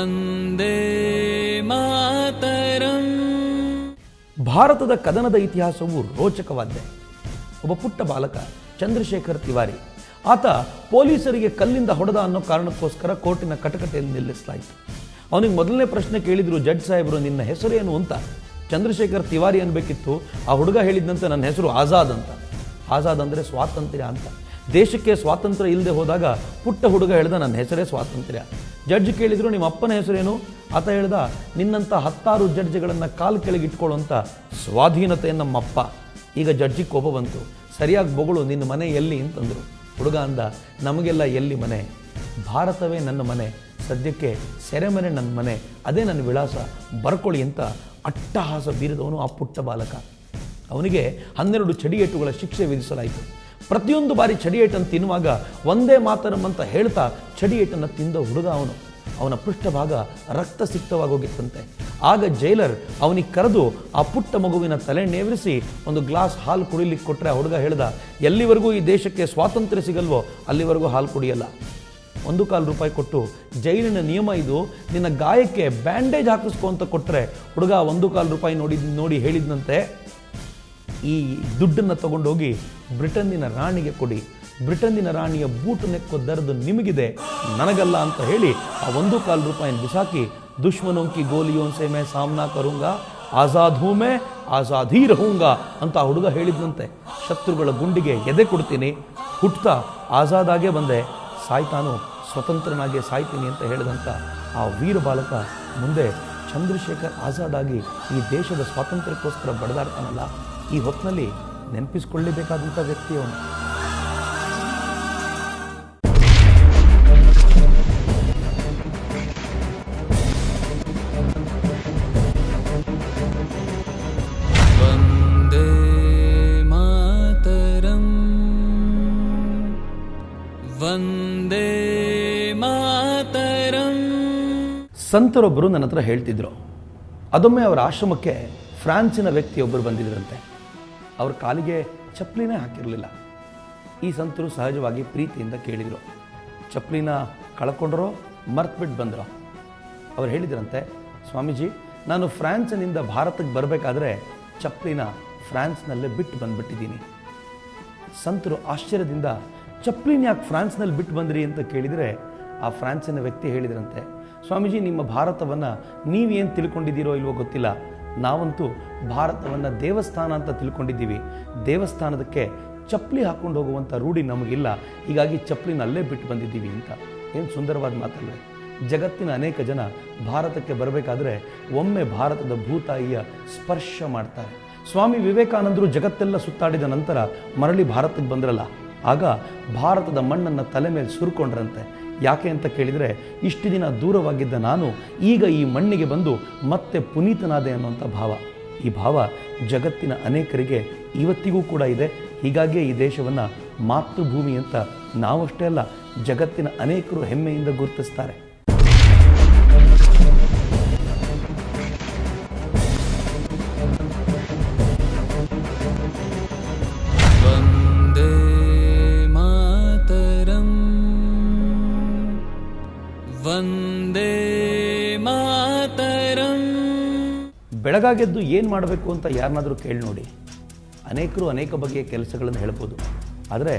ವಂದೇ ಮಾತರಂ. ಭಾರತದ ಕದನದ ಇತಿಹಾಸವು ರೋಚಕವಾಗಿದೆ. ಒಬ್ಬ ಪುಟ್ಟ ಬಾಲಕ ಚಂದ್ರಶೇಖರ್ ತಿವಾರಿ, ಆತ ಪೊಲೀಸರಿಗೆ ಕಲ್ಲಿಂದ ಹೊಡೆದ ಅನ್ನೋ ಕಾರಣಕ್ಕೋಸ್ಕರ ಕೋರ್ಟಿನ ಕಟಕಟೆಯಲ್ಲಿ ನಿಲ್ಲಿಸಲಾಯಿತು. ಅವನಿಗೆ ಮೊದಲನೇ ಪ್ರಶ್ನೆ ಕೇಳಿದ್ರು ಜಡ್ಜ್ ಸಾಹೇಬರು, ನಿನ್ನ ಹೆಸರೇನು ಅಂತ. ಚಂದ್ರಶೇಖರ್ ತಿವಾರಿ ಅನ್ಬೇಕಿತ್ತು. ಆ ಹುಡುಗ ಹೇಳಿದ್ದಂತೆ ನನ್ನ ಹೆಸರು ಆಜಾದ್ ಅಂತ. ಆಜಾದ್ ಅಂದರೆ ಸ್ವಾತಂತ್ರ್ಯ ಅಂತ. ದೇಶಕ್ಕೆ ಸ್ವಾತಂತ್ರ್ಯ ಇಲ್ಲದೆ ಹೋದಾಗ ಪುಟ್ಟ ಹುಡುಗ ಹೇಳ್ದ ನನ್ನ ಹೆಸರೇ ಸ್ವಾತಂತ್ರ್ಯ. ಜಡ್ಜ್ ಕೇಳಿದ್ರು ನಿಮ್ಮ ಅಪ್ಪನ ಹೆಸರೇನು? ಆತ ಹೇಳ್ದ ನಿನ್ನಂಥ 10 ಜಡ್ಜ್ಗಳನ್ನು ಕಾಲು ಕೆಳಗೆ ಇಟ್ಕೊಳ್ಳುವಂಥ ಸ್ವಾಧೀನತೆ ನಮ್ಮಪ್ಪ. ಈಗ ಜಡ್ಜಿಗೆ ಕೋಪ ಬಂತು. ಸರಿಯಾಗಿ ಬೊಗಳು, ನಿನ್ನ ಮನೆ ಎಲ್ಲಿ ಅಂತಂದರು. ಹುಡುಗ ಅಂದ ನಮಗೆಲ್ಲ ಎಲ್ಲಿ ಮನೆ, ಭಾರತವೇ ನನ್ನ ಮನೆ, ಸದ್ಯಕ್ಕೆ ಸೆರೆಮನೆ ನನ್ನ ಮನೆ, ಅದೇ ನನ್ನ ವಿಳಾಸ, ಬರ್ಕೊಳ್ಳಿ ಅಂತ ಅಟ್ಟಹಾಸ ಬೀರಿದವನು ಆ ಪುಟ್ಟ ಬಾಲಕ. ಅವನಿಗೆ 12 ಚಡಿಯೇಟುಗಳ ಶಿಕ್ಷೆ ವಿಧಿಸಲಾಯಿತು. ಪ್ರತಿಯೊಂದು ಬಾರಿ ಚಡಿಯೇಟನ್ನು ತಿನ್ನುವಾಗ ಒಂದೇ ಮಾತರಂ ಅಂತ ಹೇಳ್ತಾ ಚಡಿಯೇಟನ್ನು ತಿಂದ ಹುಡುಗ ಅವನು. ಅವನ ಪೃಷ್ಠಭಾಗ ರಕ್ತ ಸಿಕ್ತವಾಗೋಗಿತ್ತಂತೆ. ಆಗ ಜೈಲರ್ ಅವನಿಗೆ ಕರೆದು ಆ ಪುಟ್ಟ ಮಗುವಿನ ತಲೆ ನೇವರಿಸಿ ಒಂದು ಗ್ಲಾಸ್ ಹಾಲು ಕುಡಿಲಿಕ್ಕೆ ಕೊಟ್ಟರೆ ಆ ಹುಡುಗ ಹೇಳ್ದ, ಎಲ್ಲಿವರೆಗೂ ಈ ದೇಶಕ್ಕೆ ಸ್ವಾತಂತ್ರ್ಯ ಸಿಗಲ್ವೋ ಅಲ್ಲಿವರೆಗೂ ಹಾಲು ಕುಡಿಯಲ್ಲ. $1.25 ಕೊಟ್ಟು, ಜೈಲಿನ ನಿಯಮ ಇದು, ನಿನ್ನ ಗಾಯಕ್ಕೆ ಬ್ಯಾಂಡೇಜ್ ಹಾಕಿಸ್ಕೊ ಅಂತ ಕೊಟ್ಟರೆ ಹುಡುಗ $1.25 ನೋಡಿ ಹೇಳಿದ್ನಂತೆ, ಈ ದುಡ್ಡನ್ನು ತಗೊಂಡೋಗಿ ಬ್ರಿಟನ್ನಿನ ರಾಣಿಗೆ ಕೊಡಿ, ಬ್ರಿಟನ್ನಿನ ರಾಣಿಯ ಬೂಟು ನೆಕ್ಕೋ ದರ್ದು ನಿಮಗಿದೆ, ನನಗಲ್ಲ ಅಂತ ಹೇಳಿ ಆ $1.25 ಬಿಸಾಕಿ ದುಶ್ಮನೋಂಕಿ ಗೋಲಿಯೋನ್ ಸೆ ಮೈ ಸಾಮ್ನಾ ಕರುಂಗಾ, ಆಜಾದ್ ಹೂ ಮೈ ಆಜಾದ್ ಹೀ ರಹೂಂಗಾ ಅಂತ ಆ ಹುಡುಗ ಹೇಳಿದ್ನಂತೆ. ಶತ್ರುಗಳ ಗುಂಡಿಗೆ ಎದೆ ಕೊಡ್ತೀನಿ, ಹುಟ್ತಾ ಆಜಾದ್ ಆಗೇ ಬಂದೆ, ಸಾಯ್ತಾನು ಸ್ವತಂತ್ರನಾಗೆ ಸಾಯ್ತೀನಿ ಅಂತ ಹೇಳಿದಂಥ ಆ ವೀರ ಬಾಲಕ ಮುಂದೆ ಚಂದ್ರಶೇಖರ್ ಆಜಾದ್ ಆಗಿ ಈ ದೇಶದ ಸ್ವಾತಂತ್ರ್ಯಕ್ಕೋಸ್ಕರ ಬಡದಾಡ್ತಾನಲ್ಲ, ಈ ಹೊತ್ತಿನಲ್ಲಿ ನೆನಪಿಸ್ಕೊಳ್ಳಲೇಬೇಕಾದಂಥ ವ್ಯಕ್ತಿ ಅವನು. ವಂದೇ ಮಾತರಂ, ವಂದೇ ಮಾತರಂ. ಸಂತರೊಬ್ಬರು ನನ್ನ ಹತ್ರ ಹೇಳ್ತಿದ್ರು, ಅದೊಮ್ಮೆ ಅವರ ಆಶ್ರಮಕ್ಕೆ ಫ್ರಾನ್ಸಿನ ವ್ಯಕ್ತಿಯೊಬ್ಬರು ಬಂದಿದ್ದರಂತೆ. ಅವ್ರ ಕಾಲಿಗೆ ಚಪ್ಪಲಿನೇ ಹಾಕಿರಲಿಲ್ಲ. ಈ ಸಂತರು ಸಹಜವಾಗಿ ಪ್ರೀತಿಯಿಂದ ಕೇಳಿದರು, ಚಪ್ಪಲಿನ ಕಳ್ಕೊಂಡ್ರೋ ಮರ್ತ್ಬಿಟ್ಟು ಬಂದರೋ? ಅವ್ರು ಹೇಳಿದ್ರಂತೆ, ಸ್ವಾಮೀಜಿ ನಾನು ಫ್ರಾನ್ಸಿನಿಂದ ಭಾರತಕ್ಕೆ ಬರಬೇಕಾದ್ರೆ ಚಪ್ಪಲಿನ ಫ್ರಾನ್ಸ್ನಲ್ಲೇ ಬಿಟ್ಟು ಬಂದ್ಬಿಟ್ಟಿದ್ದೀನಿ. ಸಂತರು ಆಶ್ಚರ್ಯದಿಂದ, ಚಪ್ಪಲಿನ ಯಾಕೆ ಫ್ರಾನ್ಸ್ನಲ್ಲಿ ಬಿಟ್ಟು ಬಂದ್ರಿ ಅಂತ ಕೇಳಿದರೆ ಆ ಫ್ರಾನ್ಸಿನ ವ್ಯಕ್ತಿ ಹೇಳಿದ್ರಂತೆ, ಸ್ವಾಮೀಜಿ ನಿಮ್ಮ ಭಾರತವನ್ನು ನೀವೇನು ತಿಳ್ಕೊಂಡಿದ್ದೀರೋ ಇಲ್ವೋ ಗೊತ್ತಿಲ್ಲ, ನಾವಂತೂ ಭಾರತವನ್ನು ದೇವಸ್ಥಾನ ಅಂತ ತಿಳ್ಕೊಂಡಿದ್ದೀವಿ. ದೇವಸ್ಥಾನದಕ್ಕೆ ಚಪ್ಪಲಿ ಹಾಕ್ಕೊಂಡು ಹೋಗುವಂಥ ರೂಢಿ ನಮಗಿಲ್ಲ, ಹೀಗಾಗಿ ಚಪ್ಪಲಿನ ಅಲ್ಲೇ ಬಿಟ್ಟು ಬಂದಿದ್ದೀವಿ ಅಂತ. ಏನು ಸುಂದರವಾದ ಮಾತಲ್ಲ. ಜಗತ್ತಿನ ಅನೇಕ ಜನ ಭಾರತಕ್ಕೆ ಬರಬೇಕಾದ್ರೆ ಒಮ್ಮೆ ಭಾರತದ ಭೂತಾಯಿಯ ಸ್ಪರ್ಶ ಮಾಡ್ತಾರೆ. ಸ್ವಾಮಿ ವಿವೇಕಾನಂದರು ಜಗತ್ತೆಲ್ಲ ಸುತ್ತಾಡಿದ ನಂತರ ಮರಳಿ ಭಾರತಕ್ಕೆ ಬಂದ್ರಲ್ಲ, ಆಗ ಭಾರತದ ಮಣ್ಣನ್ನು ತಲೆ ಮೇಲೆ ಸುರ್ಕೊಂಡ್ರಂತೆ. ಯಾಕೆ ಅಂತ ಕೇಳಿದರೆ, ಇಷ್ಟು ದಿನ ದೂರವಾಗಿದ್ದ ನಾನು ಈಗ ಈ ಮಣ್ಣಿಗೆ ಬಂದು ಮತ್ತೆ ಪುನೀತನಾದೆ ಅನ್ನುವಂಥ ಭಾವ. ಈ ಭಾವ ಜಗತ್ತಿನ ಅನೇಕರಿಗೆ ಇವತ್ತಿಗೂ ಕೂಡ ಇದೆ. ಹೀಗಾಗಿಯೇ ಈ ದೇಶವನ್ನು ಮಾತೃಭೂಮಿ ಅಂತ ನಾವಷ್ಟೇ ಅಲ್ಲ, ಜಗತ್ತಿನ ಅನೇಕರು ಹೆಮ್ಮೆಯಿಂದ ಗುರುತಿಸ್ತಾರೆ. ವಂದೇ ಮಾತರಂ. ಬೆಳಗಾಗೆದ್ದು ಏನು ಮಾಡಬೇಕು ಅಂತ ಯಾರನ್ನಾದರೂ ಕೇಳಿ ನೋಡಿ. ಅನೇಕರು ಅನೇಕ ಬಗೆಯ ಕೆಲಸಗಳನ್ನು ಹೇಳ್ಬೋದು. ಆದರೆ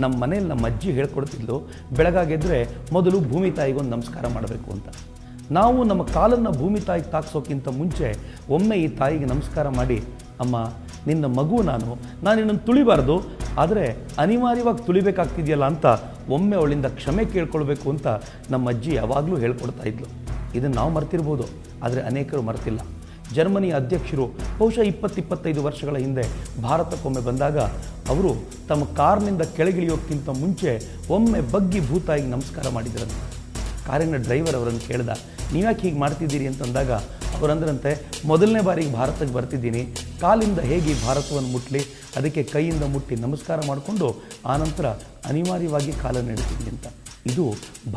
ನಮ್ಮ ಮನೇಲಿ ನಮ್ಮ ಅಜ್ಜಿ ಹೇಳ್ಕೊಡ್ತಿದ್ಲು, ಬೆಳಗಾಗೆದ್ದರೆ ಮೊದಲು ಭೂಮಿ ತಾಯಿಗೊಂದು ನಮಸ್ಕಾರ ಮಾಡಬೇಕು ಅಂತ. ನಾವು ನಮ್ಮ ಕಾಲನ್ನು ಭೂಮಿ ತಾಯಿಗೆ ತಾಕ್ಸೋಕ್ಕಿಂತ ಮುಂಚೆ ಒಮ್ಮೆ ಈ ತಾಯಿಗೆ ನಮಸ್ಕಾರ ಮಾಡಿ, ಅಮ್ಮ ನಿನ್ನ ಮಗು ನಾನು ನಿನ್ನನ್ನು ತುಳಿಬಾರ್ದು, ಆದರೆ ಅನಿವಾರ್ಯವಾಗಿ ತುಳಿಬೇಕಾಗ್ತಿದೆಯಲ್ಲ ಅಂತ ಒಮ್ಮೆ ಅವಳಿಂದ ಕ್ಷಮೆ ಕೇಳ್ಕೊಳ್ಬೇಕು ಅಂತ ನಮ್ಮ ಅಜ್ಜಿ ಯಾವಾಗಲೂ ಹೇಳ್ಕೊಡ್ತಾ ಇದ್ಲು. ಇದನ್ನು ನಾವು ಮರ್ತಿರ್ಬೋದು, ಆದರೆ ಅನೇಕರು ಮರ್ತಿಲ್ಲ. ಜರ್ಮನಿಯ ಅಧ್ಯಕ್ಷರು ಬಹುಶಃ 20-25 ವರ್ಷಗಳ ಹಿಂದೆ ಭಾರತಕ್ಕೊಮ್ಮೆ ಬಂದಾಗ ಅವರು ತಮ್ಮ ಕಾರ್ನಿಂದ ಕೆಳಗಿಳಿಯೋಕ್ಕಿಂತ ಮುಂಚೆ ಒಮ್ಮೆ ಬಗ್ಗಿ ಭೂತಾಯಿಗೆ ನಮಸ್ಕಾರ ಮಾಡಿದ್ರಂತೆ. ಕಾರಿನ ಡ್ರೈವರ್ ಅವರನ್ನು ಕೇಳ್ದ, ನೀವ್ಯಾಕೆ ಹೀಗೆ ಮಾಡ್ತಿದ್ದೀರಿ ಅಂತಂದಾಗ ಅವರಂದ್ರಂತೆ, ಮೊದಲನೇ ಬಾರಿಗೆ ಭಾರತಕ್ಕೆ ಬರ್ತಿದ್ದೀನಿ, ಕಾಲಿಂದ ಹೇಗೆ ಭಾರತವನ್ನು ಮುಟ್ಟಲಿ, ಅದಕ್ಕೆ ಕೈಯಿಂದ ಮುಟ್ಟಿ ನಮಸ್ಕಾರ ಮಾಡಿಕೊಂಡು ಆನಂತರ ಅನಿವಾರ್ಯವಾಗಿ ಕಾಲನ್ನು ಇಡ್ತೀನಿ ಅಂತ. ಇದು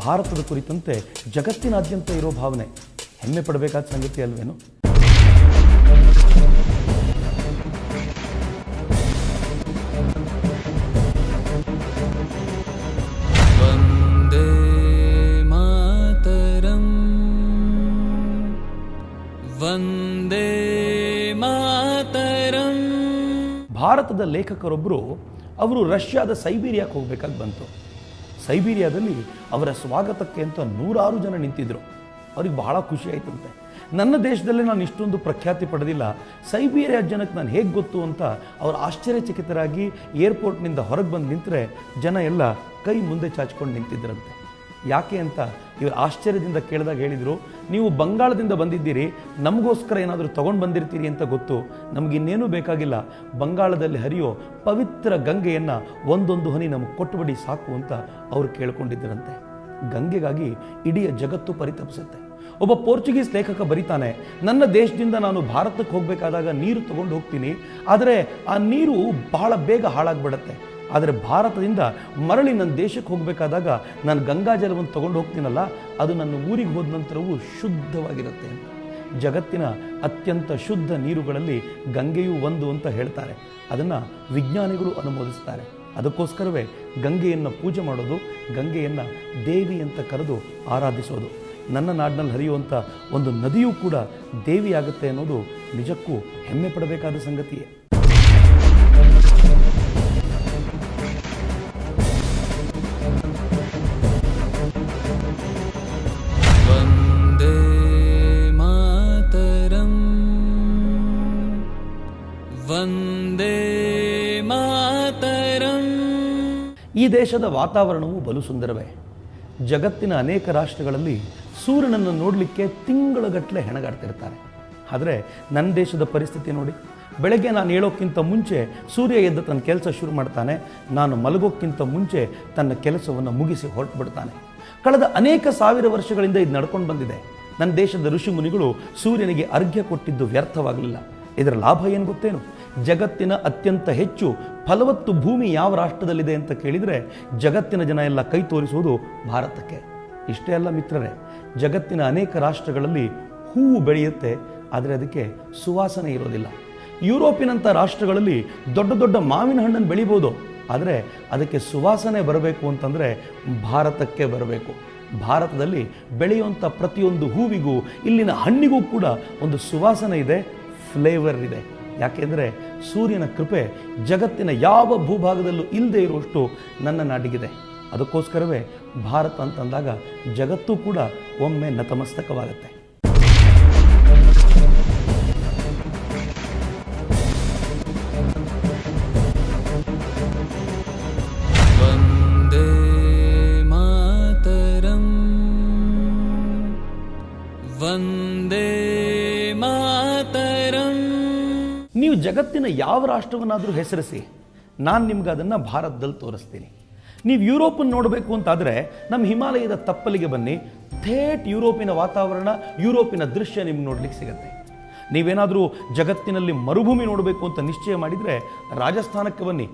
ಭಾರತದ ಕುರಿತಂತೆ ಜಗತ್ತಿನಾದ್ಯಂತ ಇರೋ ಭಾವನೆ. ಹೆಮ್ಮೆ ಪಡಬೇಕಾದ ಸಂಗತಿ ಅಲ್ವೇನು? ವಂದೇ ಮಾತರಂ. ವಂದೇ ಮಾತರಂ. ಭಾರತದ ಲೇಖಕರೊಬ್ಬರು ಅವರು ರಷ್ಯಾದ ಸೈಬೀರಿಯಾಕ್ಕೆ ಹೋಗ್ಬೇಕಾಗಿ ಬಂತು. ಸೈಬೀರಿಯಾದಲ್ಲಿ ಅವರ ಸ್ವಾಗತಕ್ಕೆ ಅಂತ 100 ಜನ ನಿಂತಿದ್ರು. ಅವ್ರಿಗೆ ಬಹಳ ಖುಷಿ ಆಯ್ತಂತೆ. ನನ್ನ ದೇಶದಲ್ಲೇ ನಾನು ಇಷ್ಟೊಂದು ಪ್ರಖ್ಯಾತಿ ಪಡೆದಿಲ್ಲ, ಸೈಬೀರಿಯಾ ಜನಕ್ಕೆ ನಾನು ಹೇಗೆ ಗೊತ್ತು ಅಂತ ಅವರು ಆಶ್ಚರ್ಯಚಕಿತರಾಗಿ ಏರ್ಪೋರ್ಟ್ನಿಂದ ಹೊರಗೆ ಬಂದು ನಿಂತರೆ ಜನ ಎಲ್ಲ ಕೈ ಮುಂದೆ ಚಾಚ್ಕೊಂಡು ನಿಂತಿದ್ದರಂತೆ. ಯಾಕೆ ಅಂತ ಇವರು ಆಶ್ಚರ್ಯದಿಂದ ಕೇಳಿದಾಗ ಹೇಳಿದರು, ನೀವು ಬಂಗಾಳದಿಂದ ಬಂದಿದ್ದೀರಿ, ನಮಗೋಸ್ಕರ ಏನಾದರೂ ತೊಗೊಂಡು ಬಂದಿರ್ತೀರಿ ಅಂತ ಗೊತ್ತು, ನಮಗಿನ್ನೇನೂ ಬೇಕಾಗಿಲ್ಲ, ಬಂಗಾಳದಲ್ಲಿ ಹರಿಯೋ ಪವಿತ್ರ ಗಂಗೆಯನ್ನು ಒಂದೊಂದು ಹನಿ ನಮಗೆ ಕೊಟ್ಟುಬಿಡಿ ಸಾಕು ಅಂತ ಅವರು ಕೇಳ್ಕೊಂಡಿದ್ದರಂತೆ. ಗಂಗೆಗಾಗಿ ಇಡೀ ಜಗತ್ತು ಪರಿತಪಿಸುತ್ತೆ. ಒಬ್ಬ ಪೋರ್ಚುಗೀಸ್ ಲೇಖಕ ಬರೀತಾನೆ, ನನ್ನ ದೇಶದಿಂದ ನಾನು ಭಾರತಕ್ಕೆ ಹೋಗಬೇಕಾದಾಗ ನೀರು ತಗೊಂಡು ಹೋಗ್ತೀನಿ, ಆದರೆ ಆ ನೀರು ಬಹಳ ಬೇಗ ಹಾಳಾಗ್ಬಿಡತ್ತೆ. ಆದರೆ ಭಾರತದಿಂದ ಮರಳಿ ನನ್ನ ದೇಶಕ್ಕೆ ಹೋಗಬೇಕಾದಾಗ ನಾನು ಗಂಗಾಜಲವನ್ನು ತಗೊಂಡು ಹೋಗ್ತೀನಲ್ಲ, ಅದು ನನ್ನ ಊರಿಗೆ ಹೋದ ನಂತರವೂ ಶುದ್ಧವಾಗಿರುತ್ತೆ ಅಂತ. ಜಗತ್ತಿನ ಅತ್ಯಂತ ಶುದ್ಧ ನೀರುಗಳಲ್ಲಿ ಗಂಗೆಯೂ ಒಂದು ಅಂತ ಹೇಳ್ತಾರೆ. ಅದನ್ನು ವಿಜ್ಞಾನಿಗಳು ಅನುಮೋದಿಸ್ತಾರೆ. ಅದಕ್ಕೋಸ್ಕರವೇ ಗಂಗೆಯನ್ನು ಪೂಜೆ ಮಾಡೋದು, ಗಂಗೆಯನ್ನು ದೇವಿ ಅಂತ ಕರೆದು ಆರಾಧಿಸೋದು. ನನ್ನ ನಾಡಿನಲ್ಲಿ ಹರಿಯುವಂಥ ಒಂದು ನದಿಯೂ ಕೂಡ ದೇವಿಯಾಗುತ್ತೆ ಅನ್ನೋದು ನಿಜಕ್ಕೂ ಹೆಮ್ಮೆ ಪಡಬೇಕಾದ ಸಂಗತಿಯೇ. ವಂದೇ ಮಾತರಂ. ವಂದೇ ಮಾತರಂ. ಈ ದೇಶದ ವಾತಾವರಣವು ಬಲು ಸುಂದರವೇ. ಜಗತ್ತಿನ ಅನೇಕ ರಾಷ್ಟ್ರಗಳಲ್ಲಿ ಸೂರ್ಯನನ್ನು ನೋಡಲಿಕ್ಕೆ ತಿಂಗಳಗಟ್ಟಲೆ ಹೆಣಗಾಡ್ತಿರ್ತಾರೆ. ಆದರೆ ನನ್ನ ದೇಶದ ಪರಿಸ್ಥಿತಿ ನೋಡಿ, ಬೆಳಗ್ಗೆ ನಾನು ಹೇಳೋಕ್ಕಿಂತ ಮುಂಚೆ ಸೂರ್ಯ ಎದ್ದು ತನ್ನ ಕೆಲಸ ಶುರು ಮಾಡ್ತಾನೆ, ನಾನು ಮಲಗೋಕ್ಕಿಂತ ಮುಂಚೆ ತನ್ನ ಕೆಲಸವನ್ನು ಮುಗಿಸಿ ಹೊರಟುಬಿಡ್ತಾನೆ. ಕಳೆದ ಅನೇಕ ಸಾವಿರ ವರ್ಷಗಳಿಂದ ಇದು ನಡ್ಕೊಂಡು ಬಂದಿದೆ. ನನ್ನ ದೇಶದ ಋಷಿ ಮುನಿಗಳು ಸೂರ್ಯನಿಗೆ ಅರ್ಘ್ಯ ಕೊಟ್ಟಿದ್ದು ವ್ಯರ್ಥವಾಗಲಿಲ್ಲ. ಇದರ ಲಾಭ ಏನು ಗೊತ್ತೇನು? ಜಗತ್ತಿನ ಅತ್ಯಂತ ಹೆಚ್ಚು ಫಲವತ್ತು ಭೂಮಿ ಯಾವ ರಾಷ್ಟ್ರದಲ್ಲಿದೆ ಅಂತ ಕೇಳಿದರೆ ಜಗತ್ತಿನ ಜನ ಎಲ್ಲ ಕೈ ತೋರಿಸುವುದು ಭಾರತಕ್ಕೆ. ಇಷ್ಟೇ ಅಲ್ಲ ಮಿತ್ರರೇ, ಜಗತ್ತಿನ ಅನೇಕ ರಾಷ್ಟ್ರಗಳಲ್ಲಿ ಹೂವು ಬೆಳೆಯುತ್ತೆ, ಆದರೆ ಅದಕ್ಕೆ ಸುವಾಸನೆ ಇರೋದಿಲ್ಲ. ಯುರೋಪಿನಂಥ ರಾಷ್ಟ್ರಗಳಲ್ಲಿ ದೊಡ್ಡ ದೊಡ್ಡ ಮಾವಿನ ಹಣ್ಣನ್ನು ಬೆಳಿಬೋದು, ಆದರೆ ಅದಕ್ಕೆ ಸುವಾಸನೆ ಬರಬೇಕು ಅಂತಂದರೆ ಭಾರತಕ್ಕೆ ಬರಬೇಕು. ಭಾರತದಲ್ಲಿ ಬೆಳೆಯುವಂಥ ಪ್ರತಿಯೊಂದು ಹೂವಿಗೂ, ಇಲ್ಲಿನ ಹಣ್ಣಿಗೂ ಕೂಡ ಒಂದು ಸುವಾಸನೆ ಇದೆ, ಫ್ಲೇವರ್ ಇದೆ. ಯಾಕೆಂದರೆ ಸೂರ್ಯನ ಕೃಪೆ ಜಗತ್ತಿನ ಯಾವ ಭೂಭಾಗದಲ್ಲೂ ಇಲ್ಲದೆ ಇರುವಷ್ಟು ನನ್ನ ನಾಡಿಗಿದೆ. ಅದಕ್ಕೋಸ್ಕರವೇ ಭಾರತ ಅಂತಂದಾಗ ಜಗತ್ತೂ ಕೂಡ ಒಮ್ಮೆ ನತಮಸ್ತಕವಾಗುತ್ತೆ. ವಂದೇ ಮಾತರಂ. ವಂದೇ ಮಾತರಂ. ನೀವು ಜಗತ್ತಿನ ಯಾವ ರಾಷ್ಟ್ರವನ್ನಾದರೂ ಹೆಸರಿಸಿ, ನಾನು ನಿಮ್ಗೆ ಅದನ್ನು ಭಾರತದಲ್ಲಿ ತೋರಿಸ್ತೀನಿ. ನೀವು ಯುರೋಪನ್ನು ನೋಡಬೇಕು ಅಂತಾದರೆ ನಮ್ಮ ಹಿಮಾಲಯದ ತಪ್ಪಲಿಗೆ ಬನ್ನಿ, ಥೇಟ್ ಯುರೋಪಿನ ವಾತಾವರಣ, ಯುರೋಪಿನ ದೃಶ್ಯ ನಿಮ್ಗೆ ನೋಡ್ಲಿಕ್ಕೆ ಸಿಗುತ್ತೆ. ನೀವೇನಾದರೂ ಜಗತ್ತಿನಲ್ಲಿ ಮರುಭೂಮಿ ನೋಡಬೇಕು ಅಂತ ನಿಶ್ಚಯ ಮಾಡಿದರೆ ರಾಜಸ್ಥಾನಕ್ಕೆ ಬನ್ನಿ,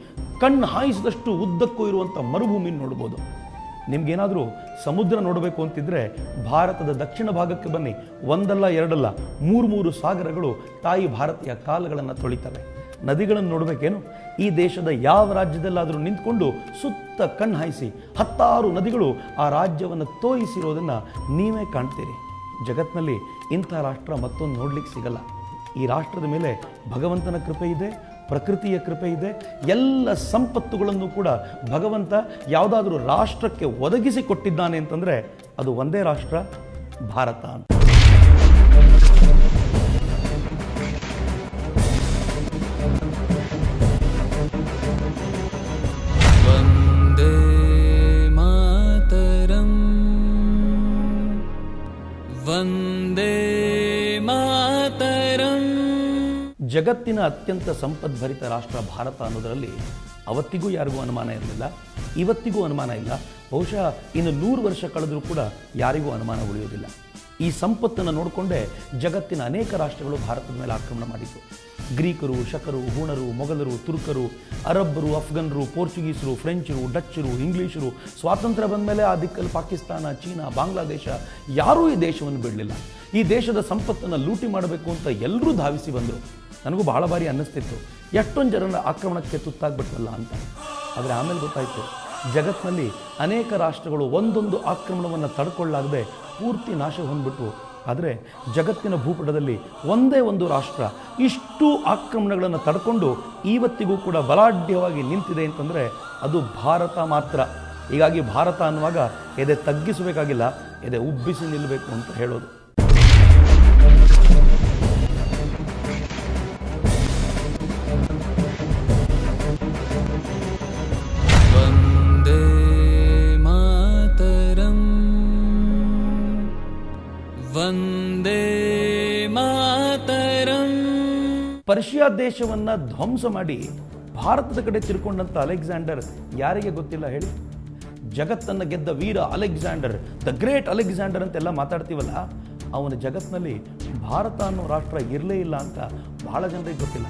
ಕಣ್ಣು ಹಾಯಿಸಿದಷ್ಟು ಉದ್ದಕ್ಕೂ ಇರುವಂಥ ಮರುಭೂಮಿನ ನೋಡ್ಬೋದು. ನಿಮ್ಗೇನಾದರೂ ಸಮುದ್ರ ನೋಡಬೇಕು ಅಂತಿದ್ರೆ ಭಾರತದ ದಕ್ಷಿಣ ಭಾಗಕ್ಕೆ ಬನ್ನಿ, ಒಂದಲ್ಲ ಎರಡಲ್ಲ 3 ಸಾಗರಗಳು ತಾಯಿ ಭಾರತೀಯ ಕಾಲುಗಳನ್ನು ತೊಳಿತವೆ. ನದಿಗಳನ್ನು ನೋಡಬೇಕೇನು? ಈ ದೇಶದ ಯಾವ ರಾಜ್ಯದಲ್ಲಾದರೂ ನಿಂತ್ಕೊಂಡು ಸುತ್ತ ಕಣ್ಣು ಹಾಯಿಸಿ 10 ನದಿಗಳು ಆ ರಾಜ್ಯವನ್ನು ತೋಯಿಸಿರೋದನ್ನು ನೀವೇ ಕಾಣ್ತೀರಿ. ಜಗತ್ತಿನಲ್ಲಿ ಇಂಥ ರಾಷ್ಟ್ರ ಮತ್ತೊಂದು ನೋಡ್ಲಿಕ್ಕೆ ಸಿಗಲ್ಲ. ಈ ರಾಷ್ಟ್ರದ ಮೇಲೆ ಭಗವಂತನ ಕೃಪೆ ಇದೆ, ಪ್ರಕೃತಿಯ ಕೃಪೆ ಇದೆ. ಎಲ್ಲ ಸಂಪತ್ತುಗಳನ್ನು ಕೂಡ ಭಗವಂತ ಯಾವುದಾದ್ರೂ ರಾಷ್ಟ್ರಕ್ಕೆ ಒದಗಿಸಿ ಕೊಟ್ಟಿದ್ದಾನೆ ಅಂತಂದರೆ ಅದು ಒಂದೇ ರಾಷ್ಟ್ರ, ಭಾರತ ಅಂತ. ವಂದೇ ಮಾತರಂ. ವಂದೇ ಮಾತರಂ. ಜಗತ್ತಿನ ಅತ್ಯಂತ ಸಂಪದ್ಭರಿತ ರಾಷ್ಟ್ರ ಭಾರತ ಅನ್ನೋದರಲ್ಲಿ ಅವತ್ತಿಗೂ ಯಾರಿಗೂ ಅನುಮಾನ ಇರಲಿಲ್ಲ, ಇವತ್ತಿಗೂ ಅನುಮಾನ ಇಲ್ಲ. ಬಹುಶಃ ಇನ್ನು 100 ವರ್ಷ ಕಳೆದರೂ ಕೂಡ ಯಾರಿಗೂ ಅನುಮಾನ ಉಳಿಯೋದಿಲ್ಲ. ಈ ಸಂಪತ್ತನ್ನು ನೋಡಿಕೊಂಡೇ ಜಗತ್ತಿನ ಅನೇಕ ರಾಷ್ಟ್ರಗಳು ಭಾರತದ ಮೇಲೆ ಆಕ್ರಮಣ ಮಾಡಿತು. ಗ್ರೀಕರು, ಶಕರು, ಹೂಣರು, ಮೊಘಲರು, ತುರ್ಕರು, ಅರಬ್ಬರು, ಅಫ್ಘನರು, ಪೋರ್ಚುಗೀಸರು, ಫ್ರೆಂಚರು, ಡಚ್ಚರು, ಇಂಗ್ಲೀಷರು. ಸ್ವಾತಂತ್ರ್ಯ ಬಂದ ಮೇಲೆ ಆ ದಿಕ್ಕಲ್ಲಿ ಪಾಕಿಸ್ತಾನ, ಚೀನಾ, ಬಾಂಗ್ಲಾದೇಶ ಯಾರೂ ಈ ದೇಶವನ್ನು ಬಿಡಲಿಲ್ಲ. ಈ ದೇಶದ ಸಂಪತ್ತನ್ನು ಲೂಟಿ ಮಾಡಬೇಕು ಅಂತ ಎಲ್ಲರೂ ಧಾವಿಸಿ ಬಂದರು. ನನಗೂ ಬಹಳ ಬಾರಿ ಅನ್ನಿಸ್ತಿತ್ತು, ಎಷ್ಟೊಂದು ಜನರ ಆಕ್ರಮಣಕ್ಕೆ ತುತ್ತಾಗ್ಬಿಟ್ವಲ್ಲ ಅಂತ. ಆದರೆ ಆಮೇಲೆ ಗೊತ್ತಾಯಿತು, ಜಗತ್ತಿನಲ್ಲಿ ಅನೇಕ ರಾಷ್ಟ್ರಗಳು ಒಂದೊಂದು ಆಕ್ರಮಣವನ್ನು ತಡ್ಕೊಳ್ಳಾಗದೆ ಪೂರ್ತಿ ನಾಶ ಹೊಂದ್ಬಿಟ್ವು. ಆದರೆ ಜಗತ್ತಿನ ಭೂಪಟದಲ್ಲಿ ಒಂದೇ ಒಂದು ರಾಷ್ಟ್ರ ಇಷ್ಟು ಆಕ್ರಮಣಗಳನ್ನು ತಡ್ಕೊಂಡು ಇವತ್ತಿಗೂ ಕೂಡ ಬಲಾಢ್ಯವಾಗಿ ನಿಂತಿದೆ ಅಂತಂದರೆ ಅದು ಭಾರತ ಮಾತ್ರ. ಹೀಗಾಗಿ ಭಾರತ ಅನ್ನುವಾಗ ಎದೆ ತಗ್ಗಿಸಬೇಕಾಗಿಲ್ಲ, ಎದೆ ಉಬ್ಬಿಸಿ ನಿಲ್ಲಬೇಕು ಅಂತ ಹೇಳೋದು. ವಂದೇ ಮಾತರಂ, ವಂದೇ ಮಾತರಂ. ಪರ್ಷಿಯಾ ದೇಶವನ್ನ ಧ್ವಂಸ ಮಾಡಿ ಭಾರತದ ಕಡೆ ತಿರ್ಕೊಂಡಂತ ಅಲೆಕ್ಸಾಂಡರ್ ಯಾರಿಗೆ ಗೊತ್ತಿಲ್ಲ ಹೇಳಿ? ಜಗತ್ತನ್ನು ಗೆದ್ದ ವೀರ ಅಲೆಕ್ಸಾಂಡರ್, ದ ಗ್ರೇಟ್ ಅಲೆಕ್ಸಾಂಡರ್ ಅಂತೆಲ್ಲ ಮಾತಾಡ್ತೀವಲ್ಲ, ಅವನ ಜಗತ್ತಿನಲ್ಲಿ ಭಾರತ ಅನ್ನೋ ರಾಷ್ಟ್ರ ಇರಲೇ ಇಲ್ಲ ಅಂತ ಬಹಳ ಜನರಿಗೆ ಗೊತ್ತಿಲ್ಲ.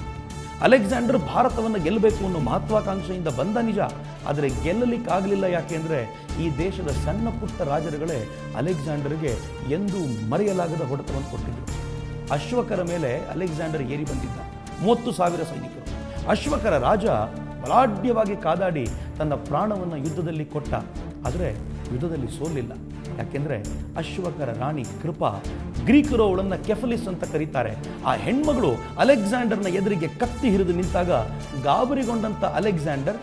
ಅಲೆಕ್ಸಾಂಡರ್ ಭಾರತವನ್ನು ಗೆಲ್ಲಬೇಕು ಅನ್ನೋ ಮಹತ್ವಾಕಾಂಕ್ಷೆಯಿಂದ ಬಂದ ನಿಜ, ಆದರೆ ಗೆಲ್ಲಲಿಕ್ಕಾಗಲಿಲ್ಲ. ಯಾಕೆಂದರೆ ಈ ದೇಶದ ಸಣ್ಣ ಪುಟ್ಟ ರಾಜರುಗಳೇ ಅಲೆಕ್ಸಾಂಡರ್ಗೆ ಎಂದೂ ಮರೆಯಲಾಗದ ಹೊಡೆತವನ್ನು ಕೊಟ್ಟಿದ್ದರು. ಅಶ್ವಕರ ಮೇಲೆ ಅಲೆಕ್ಸಾಂಡರ್ ಏರಿ ಬಂದಿದ್ದ, 30,000 ಸೈನಿಕರು. ಅಶ್ವಕರ ರಾಜ ಬಲಾಢ್ಯವಾಗಿ ಕಾದಾಡಿ ತನ್ನ ಪ್ರಾಣವನ್ನು ಯುದ್ಧದಲ್ಲಿ ಕೊಟ್ಟ, ಆದರೆ ಯುದ್ಧದಲ್ಲಿ ಸೋಲಿಲ್ಲ. ಯಾಕೆಂದರೆ ಅಶ್ವಕರ ರಾಣಿ ಕೃಪಾ, ಗ್ರೀಕರು ಅವಳನ್ನು ಕೆಫಲಿಸ್ ಅಂತ ಕರೀತಾರೆ, ಆ ಹೆಣ್ಮಗಳು ಅಲೆಕ್ಸಾಂಡರ್ನ ಎದುರಿಗೆ ಕತ್ತಿ ಹಿರಿದು ನಿಂತಾಗ ಗಾಬರಿಗೊಂಡಂಥ ಅಲೆಕ್ಸಾಂಡರ್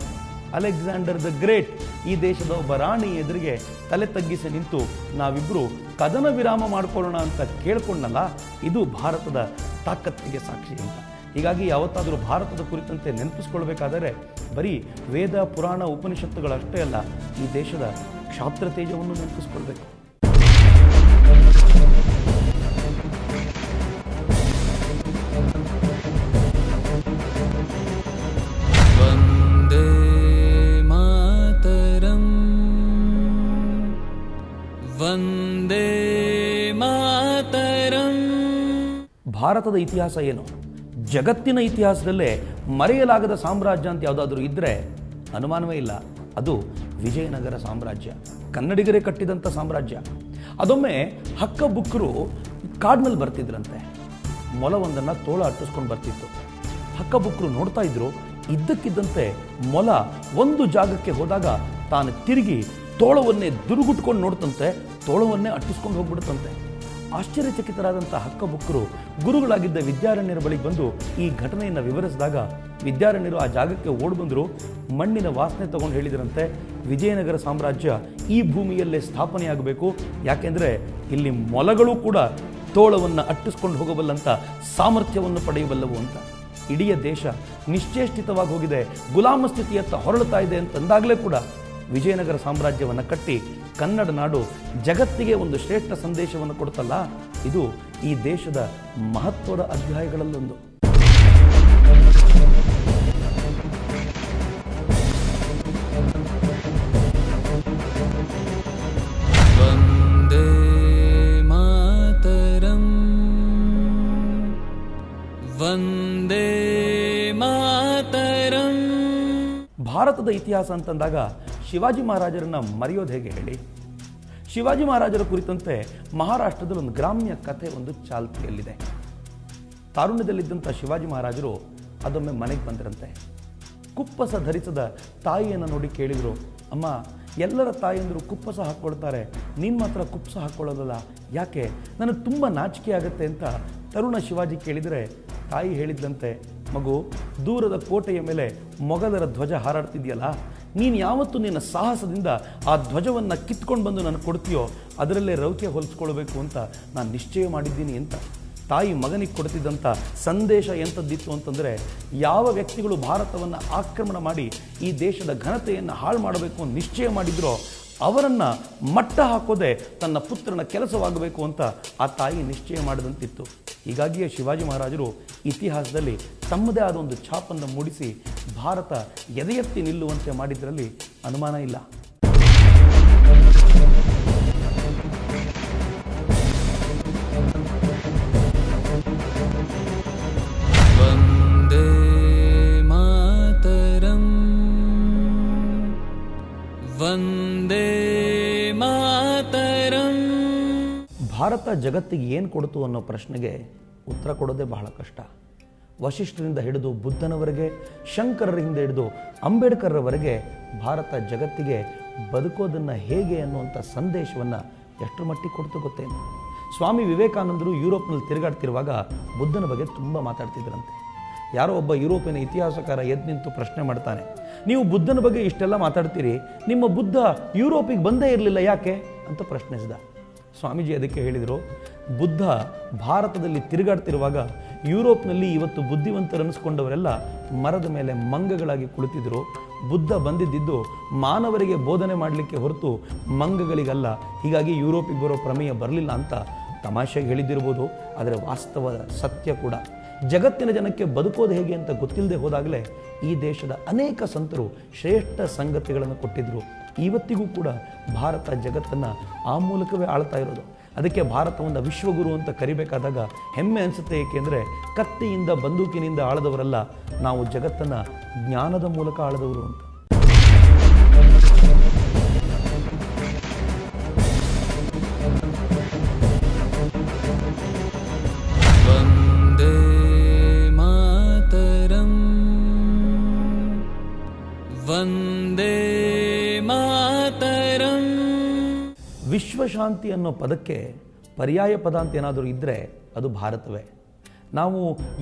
ದ ಗ್ರೇಟ್ ಈ ದೇಶದ ಒಬ್ಬ ರಾಣಿ ಎದುರಿಗೆ ತಲೆ ತಗ್ಗಿಸಿ ನಿಂತು ನಾವಿಬ್ಬರು ಕದನ ವಿರಾಮ ಮಾಡಿಕೊಳ್ಳೋಣ ಅಂತ ಕೇಳ್ಕೊಂಡಲ್ಲ, ಇದು ಭಾರತದ ತಾಕತ್ತಿಗೆ ಸಾಕ್ಷಿ ಅಂತ. ಹೀಗಾಗಿ ಯಾವತ್ತಾದರೂ ಭಾರತದ ಕುರಿತಂತೆ ನೆನಪಿಸ್ಕೊಳ್ಬೇಕಾದರೆ ಬರೀ ವೇದ ಪುರಾಣ ಉಪನಿಷತ್ತುಗಳಷ್ಟೇ ಅಲ್ಲ, ಈ ದೇಶದ ಕ್ಷಾತ್ರ ತೇಜವನ್ನು ನೆನಪಿಸ್ಕೊಳ್ಬೇಕು. ವಂದೇ ಮಾತರಂ, ವಂದೇ ಮಾತರಂ. ಭಾರತದ ಇತಿಹಾಸ ಏನು? ಜಗತ್ತಿನ ಇತಿಹಾಸದಲ್ಲೇ ಮರೆಯಲಾಗದ ಸಾಮ್ರಾಜ್ಯ ಅಂತ ಯಾವುದಾದ್ರೂ ಇದ್ದರೆ ಅನುಮಾನವೇ ಇಲ್ಲ, ಅದು ವಿಜಯನಗರ ಸಾಮ್ರಾಜ್ಯ. ಕನ್ನಡಿಗರೇ ಕಟ್ಟಿದಂಥ ಸಾಮ್ರಾಜ್ಯ. ಅದೊಮ್ಮೆ ಹಕ್ಕಬುಕ್ಕರು ಕಾಡಿನಲ್ಲಿ ಬರ್ತಿದ್ರಂತೆ. ಮೊಲವೊಂದನ್ನು ತೋಳ ಅಟ್ಟಿಸ್ಕೊಂಡು ಬರ್ತಿತ್ತು. ಹಕ್ಕಬುಕ್ಕರು ನೋಡ್ತಾ ಇದ್ರು, ಇದ್ದಕ್ಕಿದ್ದಂತೆ ಮೊಲ ಒಂದು ಜಾಗಕ್ಕೆ ಹೋದಾಗ ತಾನು ತಿರುಗಿ ತೋಳವನ್ನೇ ದುರುಗುಟ್ಕೊಂಡು ನೋಡ್ತಂತೆ, ತೋಳವನ್ನೇ ಅಟ್ಟಿಸ್ಕೊಂಡು ಹೋಗ್ಬಿಡುತ್ತಂತೆ. ಆಶ್ಚರ್ಯಚಕಿತರಾದಂಥ ಹಕ್ಕಬುಕ್ಕರು ಗುರುಗಳಾಗಿದ್ದ ವಿದ್ಯಾರಣ್ಯರ ಬಳಿಗೆ ಬಂದು ಈ ಘಟನೆಯನ್ನು ವಿವರಿಸಿದಾಗ ವಿದ್ಯಾರಣ್ಯರು ಆ ಜಾಗಕ್ಕೆ ಓಡಿ ಬಂದರು. ಮಣ್ಣಿನ ವಾಸನೆ ತಗೊಂಡು ಹೇಳಿದರಂತೆ, ವಿಜಯನಗರ ಸಾಮ್ರಾಜ್ಯ ಈ ಭೂಮಿಯಲ್ಲೇ ಸ್ಥಾಪನೆಯಾಗಬೇಕು, ಯಾಕೆಂದರೆ ಇಲ್ಲಿ ಮೊಲಗಳು ಕೂಡ ತೋಳವನ್ನು ಅಟ್ಟಿಸ್ಕೊಂಡು ಹೋಗಬಲ್ಲಂಥ ಸಾಮರ್ಥ್ಯವನ್ನು ಪಡೆಯಬಲ್ಲವು ಅಂತ. ಇಡೀ ದೇಶ ನಿಶ್ಚೇಷ್ಟಿತವಾಗಿ ಹೋಗಿದೆ, ಗುಲಾಮ ಸ್ಥಿತಿಯತ್ತ ಹೊರಳುತ್ತಾ ಇದೆ ಅಂತಂದಾಗಲೇ ಕೂಡ ವಿಜಯನಗರ ಸಾಮ್ರಾಜ್ಯವನ್ನು ಕಟ್ಟಿ ಕನ್ನಡ ನಾಡು ಜಗತ್ತಿಗೆ ಒಂದು ಶ್ರೇಷ್ಠ ಸಂದೇಶವನ್ನು ಕೊಡ್ತಲ್ಲ, ಇದು ಈ ದೇಶದ ಮಹತ್ವದ ಅಧ್ಯಾಯಗಳಲ್ಲೊಂದು. ವಂದೇ ಮಾತರಂ, ವಂದೇ ಮಾತರಂ. ಭಾರತದ ಇತಿಹಾಸ ಅಂತಂದಾಗ ಶಿವಾಜಿ ಮಹಾರಾಜರನ್ನ ಮರೆಯೋದು ಹೇಗೆ ಹೇಳಿ? ಶಿವಾಜಿ ಮಹಾರಾಜರ ಕುರಿತಂತೆ ಮಹಾರಾಷ್ಟ್ರದಲ್ಲಿ ಒಂದು ಗ್ರಾಮ್ಯ ಕಥೆ ಒಂದು ಚಾಲ್ತಿಯಲ್ಲಿದೆ. ತಾರುಣ್ಯದಲ್ಲಿದ್ದಂಥ ಶಿವಾಜಿ ಮಹಾರಾಜರು ಅದೊಮ್ಮೆ ಮನೆಗೆ ಬಂದರಂತೆ. ಕುಪ್ಪಸ ಧರಿಸದ ತಾಯಿಯನ್ನು ನೋಡಿ ಕೇಳಿದರು, ಅಮ್ಮ, ಎಲ್ಲರ ತಾಯಿಯಂದರು ಕುಪ್ಪಸ ಹಾಕ್ಕೊಳ್ತಾರೆ, ನೀನು ಮಾತ್ರ ಕುಪ್ಪಸ ಹಾಕ್ಕೊಳ್ಳೋದಲ್ಲ, ಯಾಕೆ? ನನಗೆ ತುಂಬ ನಾಚಿಕೆ ಆಗುತ್ತೆ ಅಂತ ತರುಣ ಶಿವಾಜಿ ಕೇಳಿದರೆ ತಾಯಿ ಹೇಳಿದ್ದಂತೆ, ಮಗು, ದೂರದ ಕೋಟೆಯ ಮೇಲೆ ಮೊಘಲರ ಧ್ವಜ ಹಾರಾಡ್ತಿದೆಯಲ್ಲ, ನೀನು ಯಾವತ್ತು ನಿನ್ನ ಸಾಹಸದಿಂದ ಆ ಧ್ವಜವನ್ನು ಕಿತ್ಕೊಂಡು ಬಂದು ನನಗೆ ಕೊಡ್ತೀಯೋ ಅದರಲ್ಲೇ ರೌಕೆ ಹೊಲಿಸ್ಕೊಳ್ಬೇಕು ಅಂತ ನಾನು ನಿಶ್ಚಯ ಮಾಡಿದ್ದೀನಿ ಅಂತ. ತಾಯಿ ಮಗನಿಗೆ ಕೊಡ್ತಿದ್ದಂಥ ಸಂದೇಶ ಎಂಥದ್ದಿತ್ತು ಅಂತಂದರೆ, ಯಾವ ವ್ಯಕ್ತಿಗಳು ಭಾರತವನ್ನು ಆಕ್ರಮಣ ಮಾಡಿ ಈ ದೇಶದ ಘನತೆಯನ್ನು ಹಾಳು ಮಾಡಬೇಕು ಅಂತ ನಿಶ್ಚಯ ಮಾಡಿದ್ರೋ ಅವರನ್ನು ಮಟ್ಟ ಹಾಕೋದೆ ತನ್ನ ಪುತ್ರನ ಕೆಲಸವಾಗಬೇಕು ಅಂತ ಆ ತಾಯಿ ನಿಶ್ಚಯ ಮಾಡಿದಂತಿತ್ತು. ಹೀಗಾಗಿಯೇ ಶಿವಾಜಿ ಮಹಾರಾಜರು ಇತಿಹಾಸದಲ್ಲಿ ತಮ್ಮದೇ ಆದ ಒಂದು ಛಾಪನ್ನು ಮೂಡಿಸಿ ಭಾರತ ಎದೆ ಎತ್ತಿ ನಿಲ್ಲುವಂತೆ ಮಾಡಿದ್ದರಲ್ಲಿ ಅನುಮಾನ ಇಲ್ಲ. ವಂದೇ ಮಾತರಂ, ವಂದೇ ಮಾತರಂ. ಭಾರತ ಜಗತ್ತಿಗೆ ಏನು ಕೊಡ್ತು ಅನ್ನೋ ಪ್ರಶ್ನೆಗೆ ಉತ್ತರ ಕೊಡೋದೇ ಬಹಳ ಕಷ್ಟ. ವಶಿಷ್ಠರಿಂದ ಹಿಡಿದು ಬುದ್ಧನವರೆಗೆ, ಶಂಕರರಿಂದ ಹಿಡಿದು ಅಂಬೇಡ್ಕರ್ರವರೆಗೆ ಭಾರತ ಜಗತ್ತಿಗೆ ಬದುಕೋದನ್ನು ಹೇಗೆ ಅನ್ನುವಂಥ ಸಂದೇಶವನ್ನು ಎಷ್ಟರ ಮಟ್ಟಿಗೆ ಕೊಡ್ತು ಗೊತ್ತೇನು? ಸ್ವಾಮಿ ವಿವೇಕಾನಂದರು ಯುರೋಪ್ನಲ್ಲಿ ತಿರುಗಾಡ್ತಿರುವಾಗ ಬುದ್ಧನ ಬಗ್ಗೆ ತುಂಬ ಮಾತಾಡ್ತಿದ್ರಂತೆ. ಯಾರೋ ಒಬ್ಬ ಯುರೋಪಿನ ಇತಿಹಾಸಕಾರ ಎದ್ದು ನಿಂತು ಪ್ರಶ್ನೆ ಮಾಡ್ತಾನೆ, ನೀವು ಬುದ್ಧನ ಬಗ್ಗೆ ಇಷ್ಟೆಲ್ಲ ಮಾತಾಡ್ತೀರಿ, ನಿಮ್ಮ ಬುದ್ಧ ಯುರೋಪಿಗೆ ಬಂದೇ ಇರಲಿಲ್ಲ ಯಾಕೆ ಅಂತ ಪ್ರಶ್ನಿಸಿದ. ಸ್ವಾಮೀಜಿ ಅದಕ್ಕೆ ಹೇಳಿದರು, ಬುದ್ಧ ಭಾರತದಲ್ಲಿ ತಿರುಗಾಡ್ತಿರುವಾಗ ಯುರೋಪ್ನಲ್ಲಿ ಇವತ್ತು ಬುದ್ಧಿವಂತರನ್ನಿಸ್ಕೊಂಡವರೆಲ್ಲ ಮರದ ಮೇಲೆ ಮಂಗಗಳಾಗಿ ಕುಳಿತಿದ್ರು. ಬುದ್ಧ ಬಂದಿದ್ದು ಮಾನವರಿಗೆ ಬೋಧನೆ ಮಾಡಲಿಕ್ಕೆ ಹೊರತು ಮಂಗಗಳಿಗಲ್ಲ, ಹೀಗಾಗಿ ಯುರೋಪಿಗೆ ಬರೋ ಪ್ರಮೇಯ ಬರಲಿಲ್ಲ ಅಂತ ತಮಾಷೆಗೆ ಹೇಳಿದ್ದಿರ್ಬೋದು, ಆದರೆ ವಾಸ್ತವದ ಸತ್ಯ ಕೂಡ. ಜಗತ್ತಿನ ಜನಕ್ಕೆ ಬದುಕೋದು ಹೇಗೆ ಅಂತ ಗೊತ್ತಿಲ್ಲದೆ ಹೋದಾಗಲೇ ಈ ದೇಶದ ಅನೇಕ ಸಂತರು ಶ್ರೇಷ್ಠ ಸಂಗತಿಗಳನ್ನು ಕೊಟ್ಟಿದ್ದರು. ಇವತ್ತಿಗೂ ಕೂಡ ಭಾರತ ಜಗತ್ತನ್ನು ಆ ಮೂಲಕವೇ ಆಳ್ತಾ ಇರೋದು. ಅದಕ್ಕೆ ಭಾರತವನ್ನು ವಿಶ್ವಗುರು ಅಂತ ಕರಿಬೇಕಾದಾಗ ಹೆಮ್ಮೆ ಅನಿಸುತ್ತೆ. ಏಕೆಂದರೆ ಕತ್ತಿಯಿಂದ ಬಂದೂಕಿನಿಂದ ಆಳದವರಲ್ಲ, ನಾವು ಜಗತ್ತನ್ನು ಜ್ಞಾನದ ಮೂಲಕ ಆಳದವರು ಅಂತ. ವಂದೇ ಮಾತರಂ. ವಿಶ್ವಶಾಂತಿ ಅನ್ನೋ ಪದಕ್ಕೆ ಪರ್ಯಾಯ ಪದ ಅಂತ ಏನಾದರೂ ಇದ್ದರೆ ಅದು ಭಾರತವೇ. ನಾವು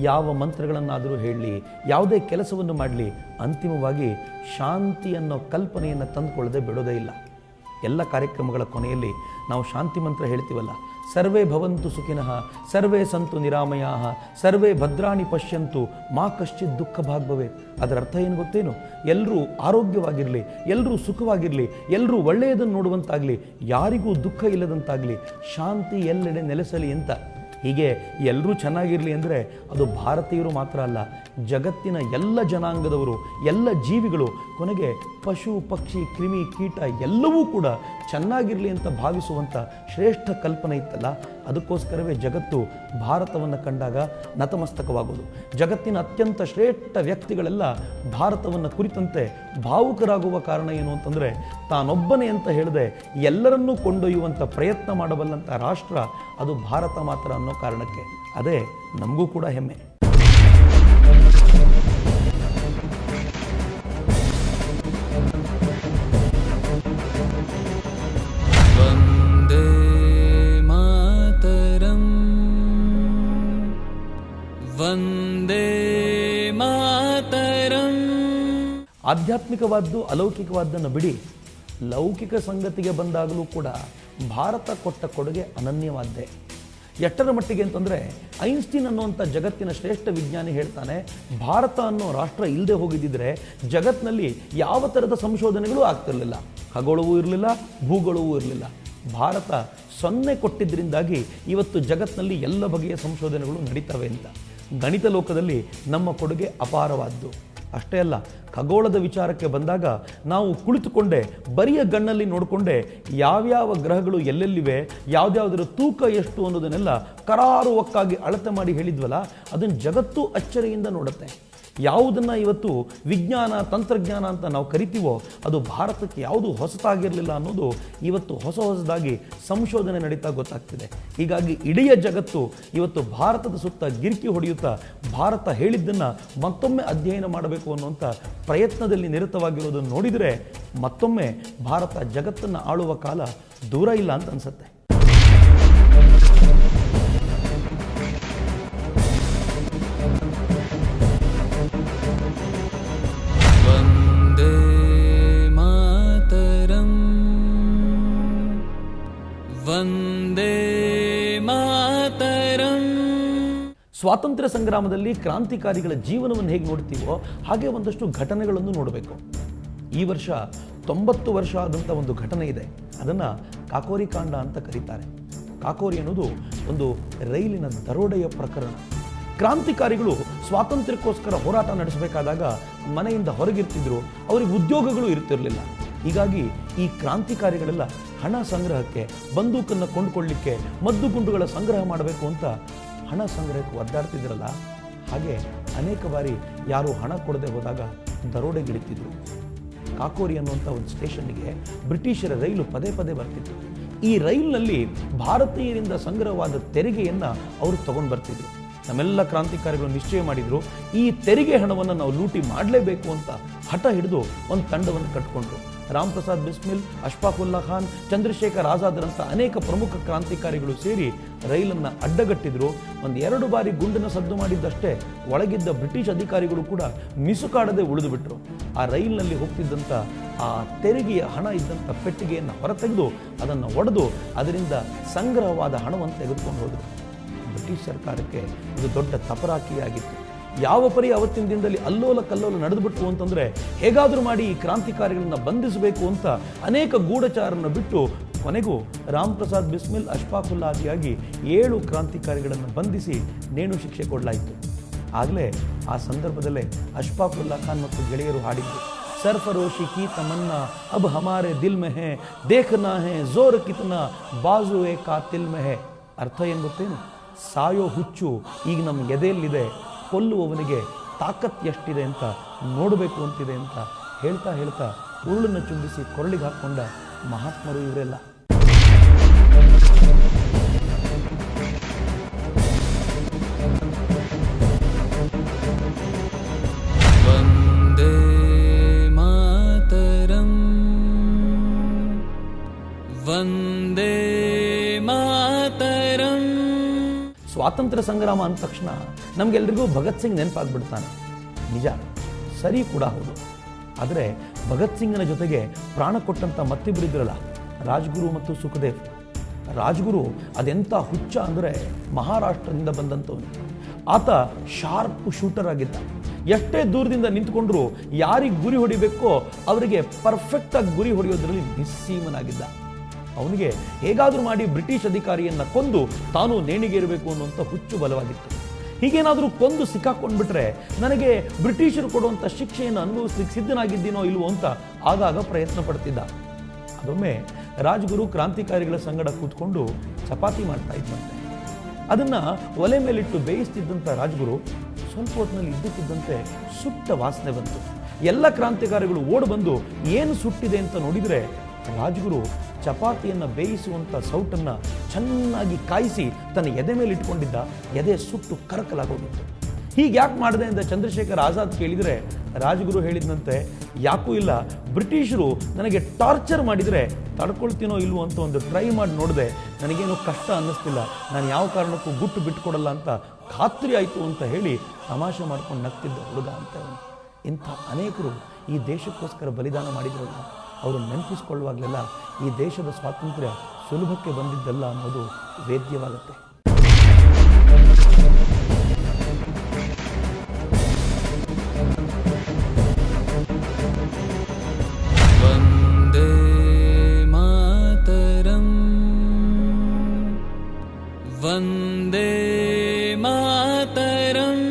ಯಾವ ಮಂತ್ರಗಳನ್ನಾದರೂ ಹೇಳಲಿ, ಯಾವುದೇ ಕೆಲಸವನ್ನು ಮಾಡಲಿ, ಅಂತಿಮವಾಗಿ ಶಾಂತಿ ಅನ್ನೋ ಕಲ್ಪನೆಯನ್ನು ತಂದುಕೊಳ್ಳದೆ ಬಿಡೋದೇ ಇಲ್ಲ. ಎಲ್ಲ ಕಾರ್ಯಕ್ರಮಗಳ ಕೊನೆಯಲ್ಲಿ ನಾವು ಶಾಂತಿ ಮಂತ್ರ ಹೇಳ್ತೀವಲ್ಲ, ಸರ್ವೇ ಭವಂತು ಸುಖಿನಃ, ಸರ್ವೇ ಸಂತು ನಿರಾಮಯಾಃ, ಸರ್ವೇ ಭದ್ರಾಣಿ ಪಶ್ಯಂತು, ಮಾ ಕಶ್ಚಿತ್ ದುಃಖ ಭಾಗ್ ಭವೇತ್. ಅದರ ಅರ್ಥ ಏನು ಗೊತ್ತೇನು? ಎಲ್ಲರೂ ಆರೋಗ್ಯವಾಗಿರಲಿ, ಎಲ್ಲರೂ ಸುಖವಾಗಿರಲಿ, ಎಲ್ಲರೂ ಒಳ್ಳೆಯದನ್ನು ನೋಡುವಂತಾಗಲಿ, ಯಾರಿಗೂ ದುಃಖ ಇಲ್ಲದಂತಾಗಲಿ, ಶಾಂತಿ ಎಲ್ಲೆಡೆ ನೆಲೆಸಲಿ ಅಂತ. ಹೀಗೆ ಎಲ್ಲರೂ ಚೆನ್ನಾಗಿರಲಿ ಅಂದರೆ ಅದು ಭಾರತೀಯರು ಮಾತ್ರ ಅಲ್ಲ, ಜಗತ್ತಿನ ಎಲ್ಲ ಜನಾಂಗದವರು, ಎಲ್ಲ ಜೀವಿಗಳು, ಕೊನೆಗೆ ಪಶು ಪಕ್ಷಿ ಕ್ರಿಮಿ ಕೀಟ ಎಲ್ಲವೂ ಕೂಡ ಚೆನ್ನಾಗಿರಲಿ ಅಂತ ಭಾವಿಸುವಂಥ ಶ್ರೇಷ್ಠ ಕಲ್ಪನೆ ಇತ್ತಲ್ಲ, ಅದಕ್ಕೋಸ್ಕರವೇ ಜಗತ್ತು ಭಾರತವನ್ನು ಕಂಡಾಗ ನತಮಸ್ತಕವಾಗೋದು. ಜಗತ್ತಿನ ಅತ್ಯಂತ ಶ್ರೇಷ್ಠ ವ್ಯಕ್ತಿಗಳೆಲ್ಲ ಭಾರತವನ್ನು ಕುರಿತಂತೆ ಭಾವುಕರಾಗುವ ಕಾರಣ ಏನು ಅಂತಂದರೆ, ತಾನೊಬ್ಬನೇ ಅಂತ ಹೇಳದೆ ಎಲ್ಲರನ್ನೂ ಕೊಂಡೊಯ್ಯುವಂಥ ಪ್ರಯತ್ನ ಮಾಡಬಲ್ಲಂಥ ರಾಷ್ಟ್ರ ಅದು ಭಾರತ ಮಾತ್ರ ಅನ್ನೋ ಕಾರಣಕ್ಕೆ. ಅದೇ ನಮಗೂ ಕೂಡ ಹೆಮ್ಮೆ. ವಂದೇ ಮಾತರಂ. ವಂದೇ ಮಾತರಂ. ಆಧ್ಯಾತ್ಮಿಕವಾದ್ದು ಅಲೌಕಿಕವಾದ್ದನ್ನು ಬಿಡಿ, ಲೌಕಿಕ ಸಂಗತಿಗೆ ಬಂದಾಗಲೂ ಕೂಡ ಭಾರತ ಕೊಟ್ಟ ಕೊಡುಗೆ ಅನನ್ಯವಾದ್ದೇ. ಎಷ್ಟರ ಮಟ್ಟಿಗೆ ಅಂತಂದರೆ, ಐನ್ಸ್ಟೀನ್ ಅನ್ನುವಂಥ ಜಗತ್ತಿನ ಶ್ರೇಷ್ಠ ವಿಜ್ಞಾನಿ ಹೇಳ್ತಾನೆ, ಭಾರತ ಅನ್ನೋ ರಾಷ್ಟ್ರ ಇಲ್ಲದೆ ಹೋಗಿದ್ದಿದ್ರೆ ಜಗತ್ತಿನಲ್ಲಿ ಯಾವ ಥರದ ಸಂಶೋಧನೆಗಳು ಆಗ್ತಿರಲಿಲ್ಲ, ಖಗೋಳವೂ ಇರಲಿಲ್ಲ, ಭೂಗೋಳವೂ ಇರಲಿಲ್ಲ. ಭಾರತ 0 ಕೊಟ್ಟಿದ್ದರಿಂದಾಗಿ ಇವತ್ತು ಜಗತ್ತಿನಲ್ಲಿ ಎಲ್ಲ ಬಗೆಯ ಸಂಶೋಧನೆಗಳು ನಡೀತವೆ ಅಂತ. ಗಣಿತ ಲೋಕದಲ್ಲಿ ನಮ್ಮ ಕೊಡುಗೆ ಅಪಾರವಾದ್ದು. ಅಷ್ಟೇ ಅಲ್ಲ, ಖಗೋಳದ ವಿಚಾರಕ್ಕೆ ಬಂದಾಗ ನಾವು ಕುಳಿತುಕೊಂಡೆ ಬರಿಯ ಗಣ್ಣಲ್ಲಿ ನೋಡಿಕೊಂಡೆ ಯಾವ್ಯಾವ ಗ್ರಹಗಳು ಎಲ್ಲೆಲ್ಲಿವೆ, ಯಾವುದ್ಯಾವುದರ ತೂಕ ಎಷ್ಟು ಅನ್ನೋದನ್ನೆಲ್ಲ ಕರಾರುವಕ್ಕಾಗಿ ಅಳತೆ ಮಾಡಿ ಹೇಳಿದ್ವಲ್ಲ, ಅದನ್ನು ಜಗತ್ತು ಅಚ್ಚರಿಯಿಂದ ನೋಡುತ್ತೆ. ಯಾವುದನ್ನು ಇವತ್ತು ವಿಜ್ಞಾನ ತಂತ್ರಜ್ಞಾನ ಅಂತ ನಾವು ಕರಿತೀವೋ ಅದು ಭಾರತಕ್ಕೆ ಯಾವುದು ಹೊಸತಾಗಿರಲಿಲ್ಲ ಅನ್ನೋದು ಇವತ್ತು ಹೊಸದಾಗಿ ಸಂಶೋಧನೆ ನಡೀತಾ ಗೊತ್ತಾಗ್ತಿದೆ. ಹೀಗಾಗಿ ಇಡೀ ಜಗತ್ತು ಇವತ್ತು ಭಾರತದ ಸುತ್ತ ಗಿರ್ಕಿ ಹೊಡೆಯುತ್ತಾ ಭಾರತ ಹೇಳಿದ್ದನ್ನು ಮತ್ತೊಮ್ಮೆ ಅಧ್ಯಯನ ಮಾಡಬೇಕು ಅನ್ನುವಂಥ ಪ್ರಯತ್ನದಲ್ಲಿ ನಿರತವಾಗಿರೋದನ್ನು ನೋಡಿದರೆ ಮತ್ತೊಮ್ಮೆ ಭಾರತ ಜಗತ್ತನ್ನು ಆಳುವ ಕಾಲ ದೂರ ಇಲ್ಲ ಅಂತ ಅನಿಸುತ್ತೆ. ವಂದೇ ಮಾತರಂ. ಸ್ವಾತಂತ್ರ್ಯ ಸಂಗ್ರಾಮದಲ್ಲಿ ಕ್ರಾಂತಿಕಾರಿಗಳ ಜೀವನವನ್ನು ಹೇಗೆ ನೋಡ್ತೀವೋ ಹಾಗೆ ಒಂದಷ್ಟು ಘಟನೆಗಳನ್ನು ನೋಡಬೇಕು. ಈ ವರ್ಷ 90 ವರ್ಷ ಆದಂಥ ಒಂದು ಘಟನೆ ಇದೆ, ಅದನ್ನು ಕಾಕೋರಿ ಕಾಂಡ ಅಂತ ಕರೀತಾರೆ. ಕಾಕೋರಿ ಅನ್ನೋದು ಒಂದು ರೈಲಿನ ದರೋಡೆಯ ಪ್ರಕರಣ. ಕ್ರಾಂತಿಕಾರಿಗಳು ಸ್ವಾತಂತ್ರ್ಯಕ್ಕೋಸ್ಕರ ಹೋರಾಟ ನಡೆಸಬೇಕಾದಾಗ ಮನೆಯಿಂದ ಹೊರಗಿರ್ತಿದ್ರು, ಅವರಿಗೆ ಉದ್ಯೋಗಗಳು ಇರ್ತಿರಲಿಲ್ಲ. ಹೀಗಾಗಿ ಈ ಕ್ರಾಂತಿಕಾರಿಗಳೆಲ್ಲ ಹಣ ಸಂಗ್ರಹಕ್ಕೆ, ಬಂದೂಕನ್ನು ಕೊಂಡುಕೊಳ್ಳಲಿಕ್ಕೆ, ಮದ್ದುಗುಂಡುಗಳ ಸಂಗ್ರಹ ಮಾಡಬೇಕು ಅಂತ ಹಣ ಸಂಗ್ರಹಕ್ಕೆ ಒದ್ದಾಡ್ತಿದ್ರಲ್ಲ, ಹಾಗೆ ಅನೇಕ ಬಾರಿ ಯಾರು ಹಣ ಕೊಡದೆ ಹೋದಾಗ ದರೋಡೆಗಿಳಿತಿದ್ರು. ಕಾಕೋರಿ ಅನ್ನುವಂಥ ಒಂದು ಸ್ಟೇಷನ್ನಿಗೆ ಬ್ರಿಟಿಷರ ರೈಲು ಪದೇ ಪದೇ ಬರ್ತಿತ್ತು. ಈ ರೈಲಿನಲ್ಲಿ ಭಾರತೀಯರಿಂದ ಸಂಗ್ರಹವಾದ ತೆರಿಗೆಯನ್ನು ಅವರು ತಗೊಂಡು ಬರ್ತಿದ್ರು. ನಮ್ಮೆಲ್ಲ ಕ್ರಾಂತಿಕಾರಿಗಳು ನಿಶ್ಚಯ ಮಾಡಿದ್ರು, ಈ ತೆರಿಗೆ ಹಣವನ್ನು ನಾವು ಲೂಟಿ ಮಾಡಲೇಬೇಕು ಅಂತ ಹಠ ಹಿಡಿದು ಒಂದು ತಂಡವನ್ನು ಕಟ್ಕೊಂಡ್ರು. ರಾಮ್ ಪ್ರಸಾದ್ ಬಿಸ್ಮಿಲ್, ಅಶ್ಫಾಕುಲ್ಲಾ ಖಾನ್, ಚಂದ್ರಶೇಖರ್ ಆಜಾದ್ರಂಥ ಅನೇಕ ಪ್ರಮುಖ ಕ್ರಾಂತಿಕಾರಿಗಳು ಸೇರಿ ರೈಲನ್ನು ಅಡ್ಡಗಟ್ಟಿದ್ರು. ಒಂದು 2 ಬಾರಿ ಗುಂಡಿನ ಸದ್ದು ಮಾಡಿದ್ದಷ್ಟೇ ಒಳಗಿದ್ದ ಬ್ರಿಟಿಷ್ ಅಧಿಕಾರಿಗಳು ಕೂಡ ಮಿಸುಕಾಡದೆ ಉಳಿದು ಬಿಟ್ರು. ಆ ರೈಲಿನಲ್ಲಿ ಹೋಗ್ತಿದ್ದಂಥ ಆ ತೆರಿಗೆಯ ಹಣ ಇದ್ದಂಥ ಪೆಟ್ಟಿಗೆಯನ್ನು ಹೊರತೆಗೆದು ಅದನ್ನು ಒಡೆದು ಅದರಿಂದ ಸಂಗ್ರಹವಾದ ಹಣವನ್ನು ತೆಗೆದುಕೊಂಡು ಹೋದರು. ಬ್ರಿಟಿಷ್ ಸರ್ಕಾರಕ್ಕೆ ಇದು ದೊಡ್ಡ ತಪರಾಕಿಯಾಗಿತ್ತು. ಯಾವ ಪರಿ ಅವತ್ತಿನ ದಿನದಲ್ಲಿ ಅಲ್ಲೋಲ ಕಲ್ಲೋಲ ನಡೆದುಬಿಟ್ಟು ಅಂತಂದರೆ ಹೇಗಾದರೂ ಮಾಡಿ ಈ ಕ್ರಾಂತಿಕಾರಿಗಳನ್ನ ಬಂಧಿಸಬೇಕು ಅಂತ ಅನೇಕ ಗೂಢಚಾರರನ್ನು ಬಿಟ್ಟು ಕೊನೆಗೂ ರಾಮ್ ಪ್ರಸಾದ್ ಬಿಸ್ಮಿಲ್, ಅಶ್ಫಾಕುಲ್ಲಾ ಆದಿಯಾಗಿ 7 ಕ್ರಾಂತಿಕಾರಿಗಳನ್ನು ಬಂಧಿಸಿ ನೇಣು ಶಿಕ್ಷೆ ಕೊಡಲಾಯಿತು. ಆಗಲೇ ಆ ಸಂದರ್ಭದಲ್ಲೇ ಅಶ್ಫಾಕುಲ್ಲಾ ಖಾನ್ ಮತ್ತು ಗೆಳೆಯರು ಹಾಡಿದ್ದು ಸರ್ಫರೋಶಿ ಕಿ ತಮನ್ನಾ ಅಬ್ ಹಮಾರೆ ದಿಲ್ ಮೆ ಹೈ, ದೇಖನಾ ಹೈ ಜೋರ್ ಕಿತನಾ ಬಾಜು ಏ ಕಾತಿಲ್ ಮೆ ಹೈ. ಅರ್ಥ ಏನು ಗೊತ್ತೇನು? ಸಾಯೋ ಹುಚ್ಚು ಈಗ ನಮ್ಮ ಎದೆಯಲ್ಲಿದೆ, ಕೊಲ್ಲುವವನಿಗೆ ತಾಕತ್ ಎಷ್ಟಿದೆ ಅಂತ ನೋಡಬೇಕು ಅಂತಿದೆ ಅಂತ ಹೇಳ್ತಾ ಹೇಳ್ತಾ ಉರುಳನ್ನು ಚುಂಬಿಸಿ ಕೊರಳಿಗೆ ಹಾಕ್ಕೊಂಡ ಮಹಾತ್ಮರು ಇವರೆಲ್ಲ. ವಂದೇ ಮಾತರಂ, ವಂದೇ ಮಾತರಂ. ಸ್ವಾತಂತ್ರ್ಯ ಸಂಗ್ರಾಮ ಅಂದ ತಕ್ಷಣ ನಮಗೆಲ್ರಿಗೂ ಭಗತ್ ಸಿಂಗ್ ನೆನಪಾಗ್ಬಿಡ್ತಾನೆ. ನಿಜ, ಸರಿ ಕೂಡ ಹೌದು. ಆದರೆ ಭಗತ್ ಸಿಂಗ್ನ ಜೊತೆಗೆ ಪ್ರಾಣ ಕೊಟ್ಟಂಥ ಮತ್ತಿಬ್ಬರಿದ್ರಲ್ಲ, ರಾಜ್ಗುರು ಮತ್ತು ಸುಖದೇವ್. ರಾಜ್ಗುರು ಅದೆಂಥ ಹುಚ್ಚ ಅಂದರೆ ಮಹಾರಾಷ್ಟ್ರದಿಂದ ಬಂದಂಥವನು. ಆತ ಶಾರ್ಪ್ ಶೂಟರ್ ಆಗಿದ್ದ. ಎಷ್ಟೇ ದೂರದಿಂದ ನಿಂತ್ಕೊಂಡ್ರು ಯಾರಿಗೆ ಗುರಿ ಹೊಡಿಬೇಕೋ ಅವರಿಗೆ ಪರ್ಫೆಕ್ಟಾಗಿ ಗುರಿ ಹೊಡೆಯೋದ್ರಲ್ಲಿ ನಿಸ್ಸೀಮನಾಗಿದ್ದ. ಅವನಿಗೆ ಹೇಗಾದರೂ ಮಾಡಿ ಬ್ರಿಟಿಷ್ ಅಧಿಕಾರಿಯನ್ನು ಕೊಂದು ತಾನು ನೇಣಿಗೇರಬೇಕು ಅನ್ನುವಂಥ ಹುಚ್ಚು ಬಲವಾಗಿತ್ತು. ಹೀಗೇನಾದರೂ ಕೊಂದು ಸಿಕ್ಕಾಕೊಂಡ್ಬಿಟ್ರೆ ನನಗೆ ಬ್ರಿಟಿಷರು ಕೊಡುವಂಥ ಶಿಕ್ಷೆಯನ್ನು ಅನುಭವಿಸ್ಲಿಕ್ಕೆ ಸಿದ್ಧನಾಗಿದ್ದೀನೋ ಇಲ್ವೋ ಅಂತ ಆಗಾಗ ಪ್ರಯತ್ನ ಪಡ್ತಿದ್ದ. ಅದೊಮ್ಮೆ ರಾಜ್ಗುರು ಕ್ರಾಂತಿಕಾರಿಗಳ ಸಂಗಡ ಕೂತ್ಕೊಂಡು ಚಪಾತಿ ಮಾಡ್ತಾ ಇದ್ದಂತೆ. ಅದನ್ನು ಒಲೆ ಮೇಲಿಟ್ಟು ಬೇಯಿಸ್ತಿದ್ದಂಥ ರಾಜ್ಗುರು ಸ್ವಲ್ಪ ಹೊತ್ತಿನಲ್ಲಿ ಇದ್ದಕ್ಕಿದ್ದಂತೆ ಸುಟ್ಟ ವಾಸನೆ ಬಂತು. ಎಲ್ಲ ಕ್ರಾಂತಿಕಾರಿಗಳು ಓಡಿ ಬಂದು ಏನು ಸುಟ್ಟಿದೆ ಅಂತ ನೋಡಿದರೆ ರಾಜ್ಗುರು ಚಪಾತಿಯನ್ನು ಬೇಯಿಸುವಂಥ ಸೌಟನ್ನು ಚೆನ್ನಾಗಿ ಕಾಯಿಸಿ ತನ್ನ ಎದೆ ಮೇಲೆ ಇಟ್ಕೊಂಡಿದ್ದ. ಎದೆ ಸುಟ್ಟು ಕರಕಲಾಗೋಗಿತ್ತು. ಹೀಗೆ ಯಾಕೆ ಮಾಡಿದೆ ಅಂತ ಚಂದ್ರಶೇಖರ್ ಆಜಾದ್ ಕೇಳಿದರೆ ರಾಜ್ಗುರು ಹೇಳಿದಂತೆ, ಯಾಕೂ ಇಲ್ಲ, ಬ್ರಿಟಿಷರು ನನಗೆ ಟಾರ್ಚರ್ ಮಾಡಿದರೆ ತಡ್ಕೊಳ್ತೀನೋ ಇಲ್ವೋ ಅಂತ ಒಂದು ಟ್ರೈ ಮಾಡಿ ನೋಡಿದೆ, ನನಗೇನು ಕಷ್ಟ ಅನ್ನಿಸ್ತಿಲ್ಲ, ನಾನು ಯಾವ ಕಾರಣಕ್ಕೂ ಗುಟ್ಟು ಬಿಟ್ಕೊಡಲ್ಲ ಅಂತ ಖಾತ್ರಿ ಆಯಿತು ಅಂತ ಹೇಳಿ ತಮಾಷೆ ಮಾಡ್ಕೊಂಡು ನಗ್ತಿದ್ದ ಹುಡುಗ ಅಂತ. ಇಂಥ ಅನೇಕರು ಈ ದೇಶಕ್ಕೋಸ್ಕರ ಬಲಿದಾನ ಮಾಡಿದ್ರಲ್ಲ, ಅವರು ನೆನಪಿಸ್ಕೊಳ್ಳುವಾಗಲೆಲ್ಲ ಈ ದೇಶದ ಸ್ವಾತಂತ್ರ್ಯ ಸುಲಭಕ್ಕೆ ಬಂದಿದ್ದಲ್ಲ ಅನ್ನೋದು ವೇದ್ಯವಾಗುತ್ತೆ. ವಂದೇ ಮಾತರಂ, ವಂದೇ ಮಾತರಂ.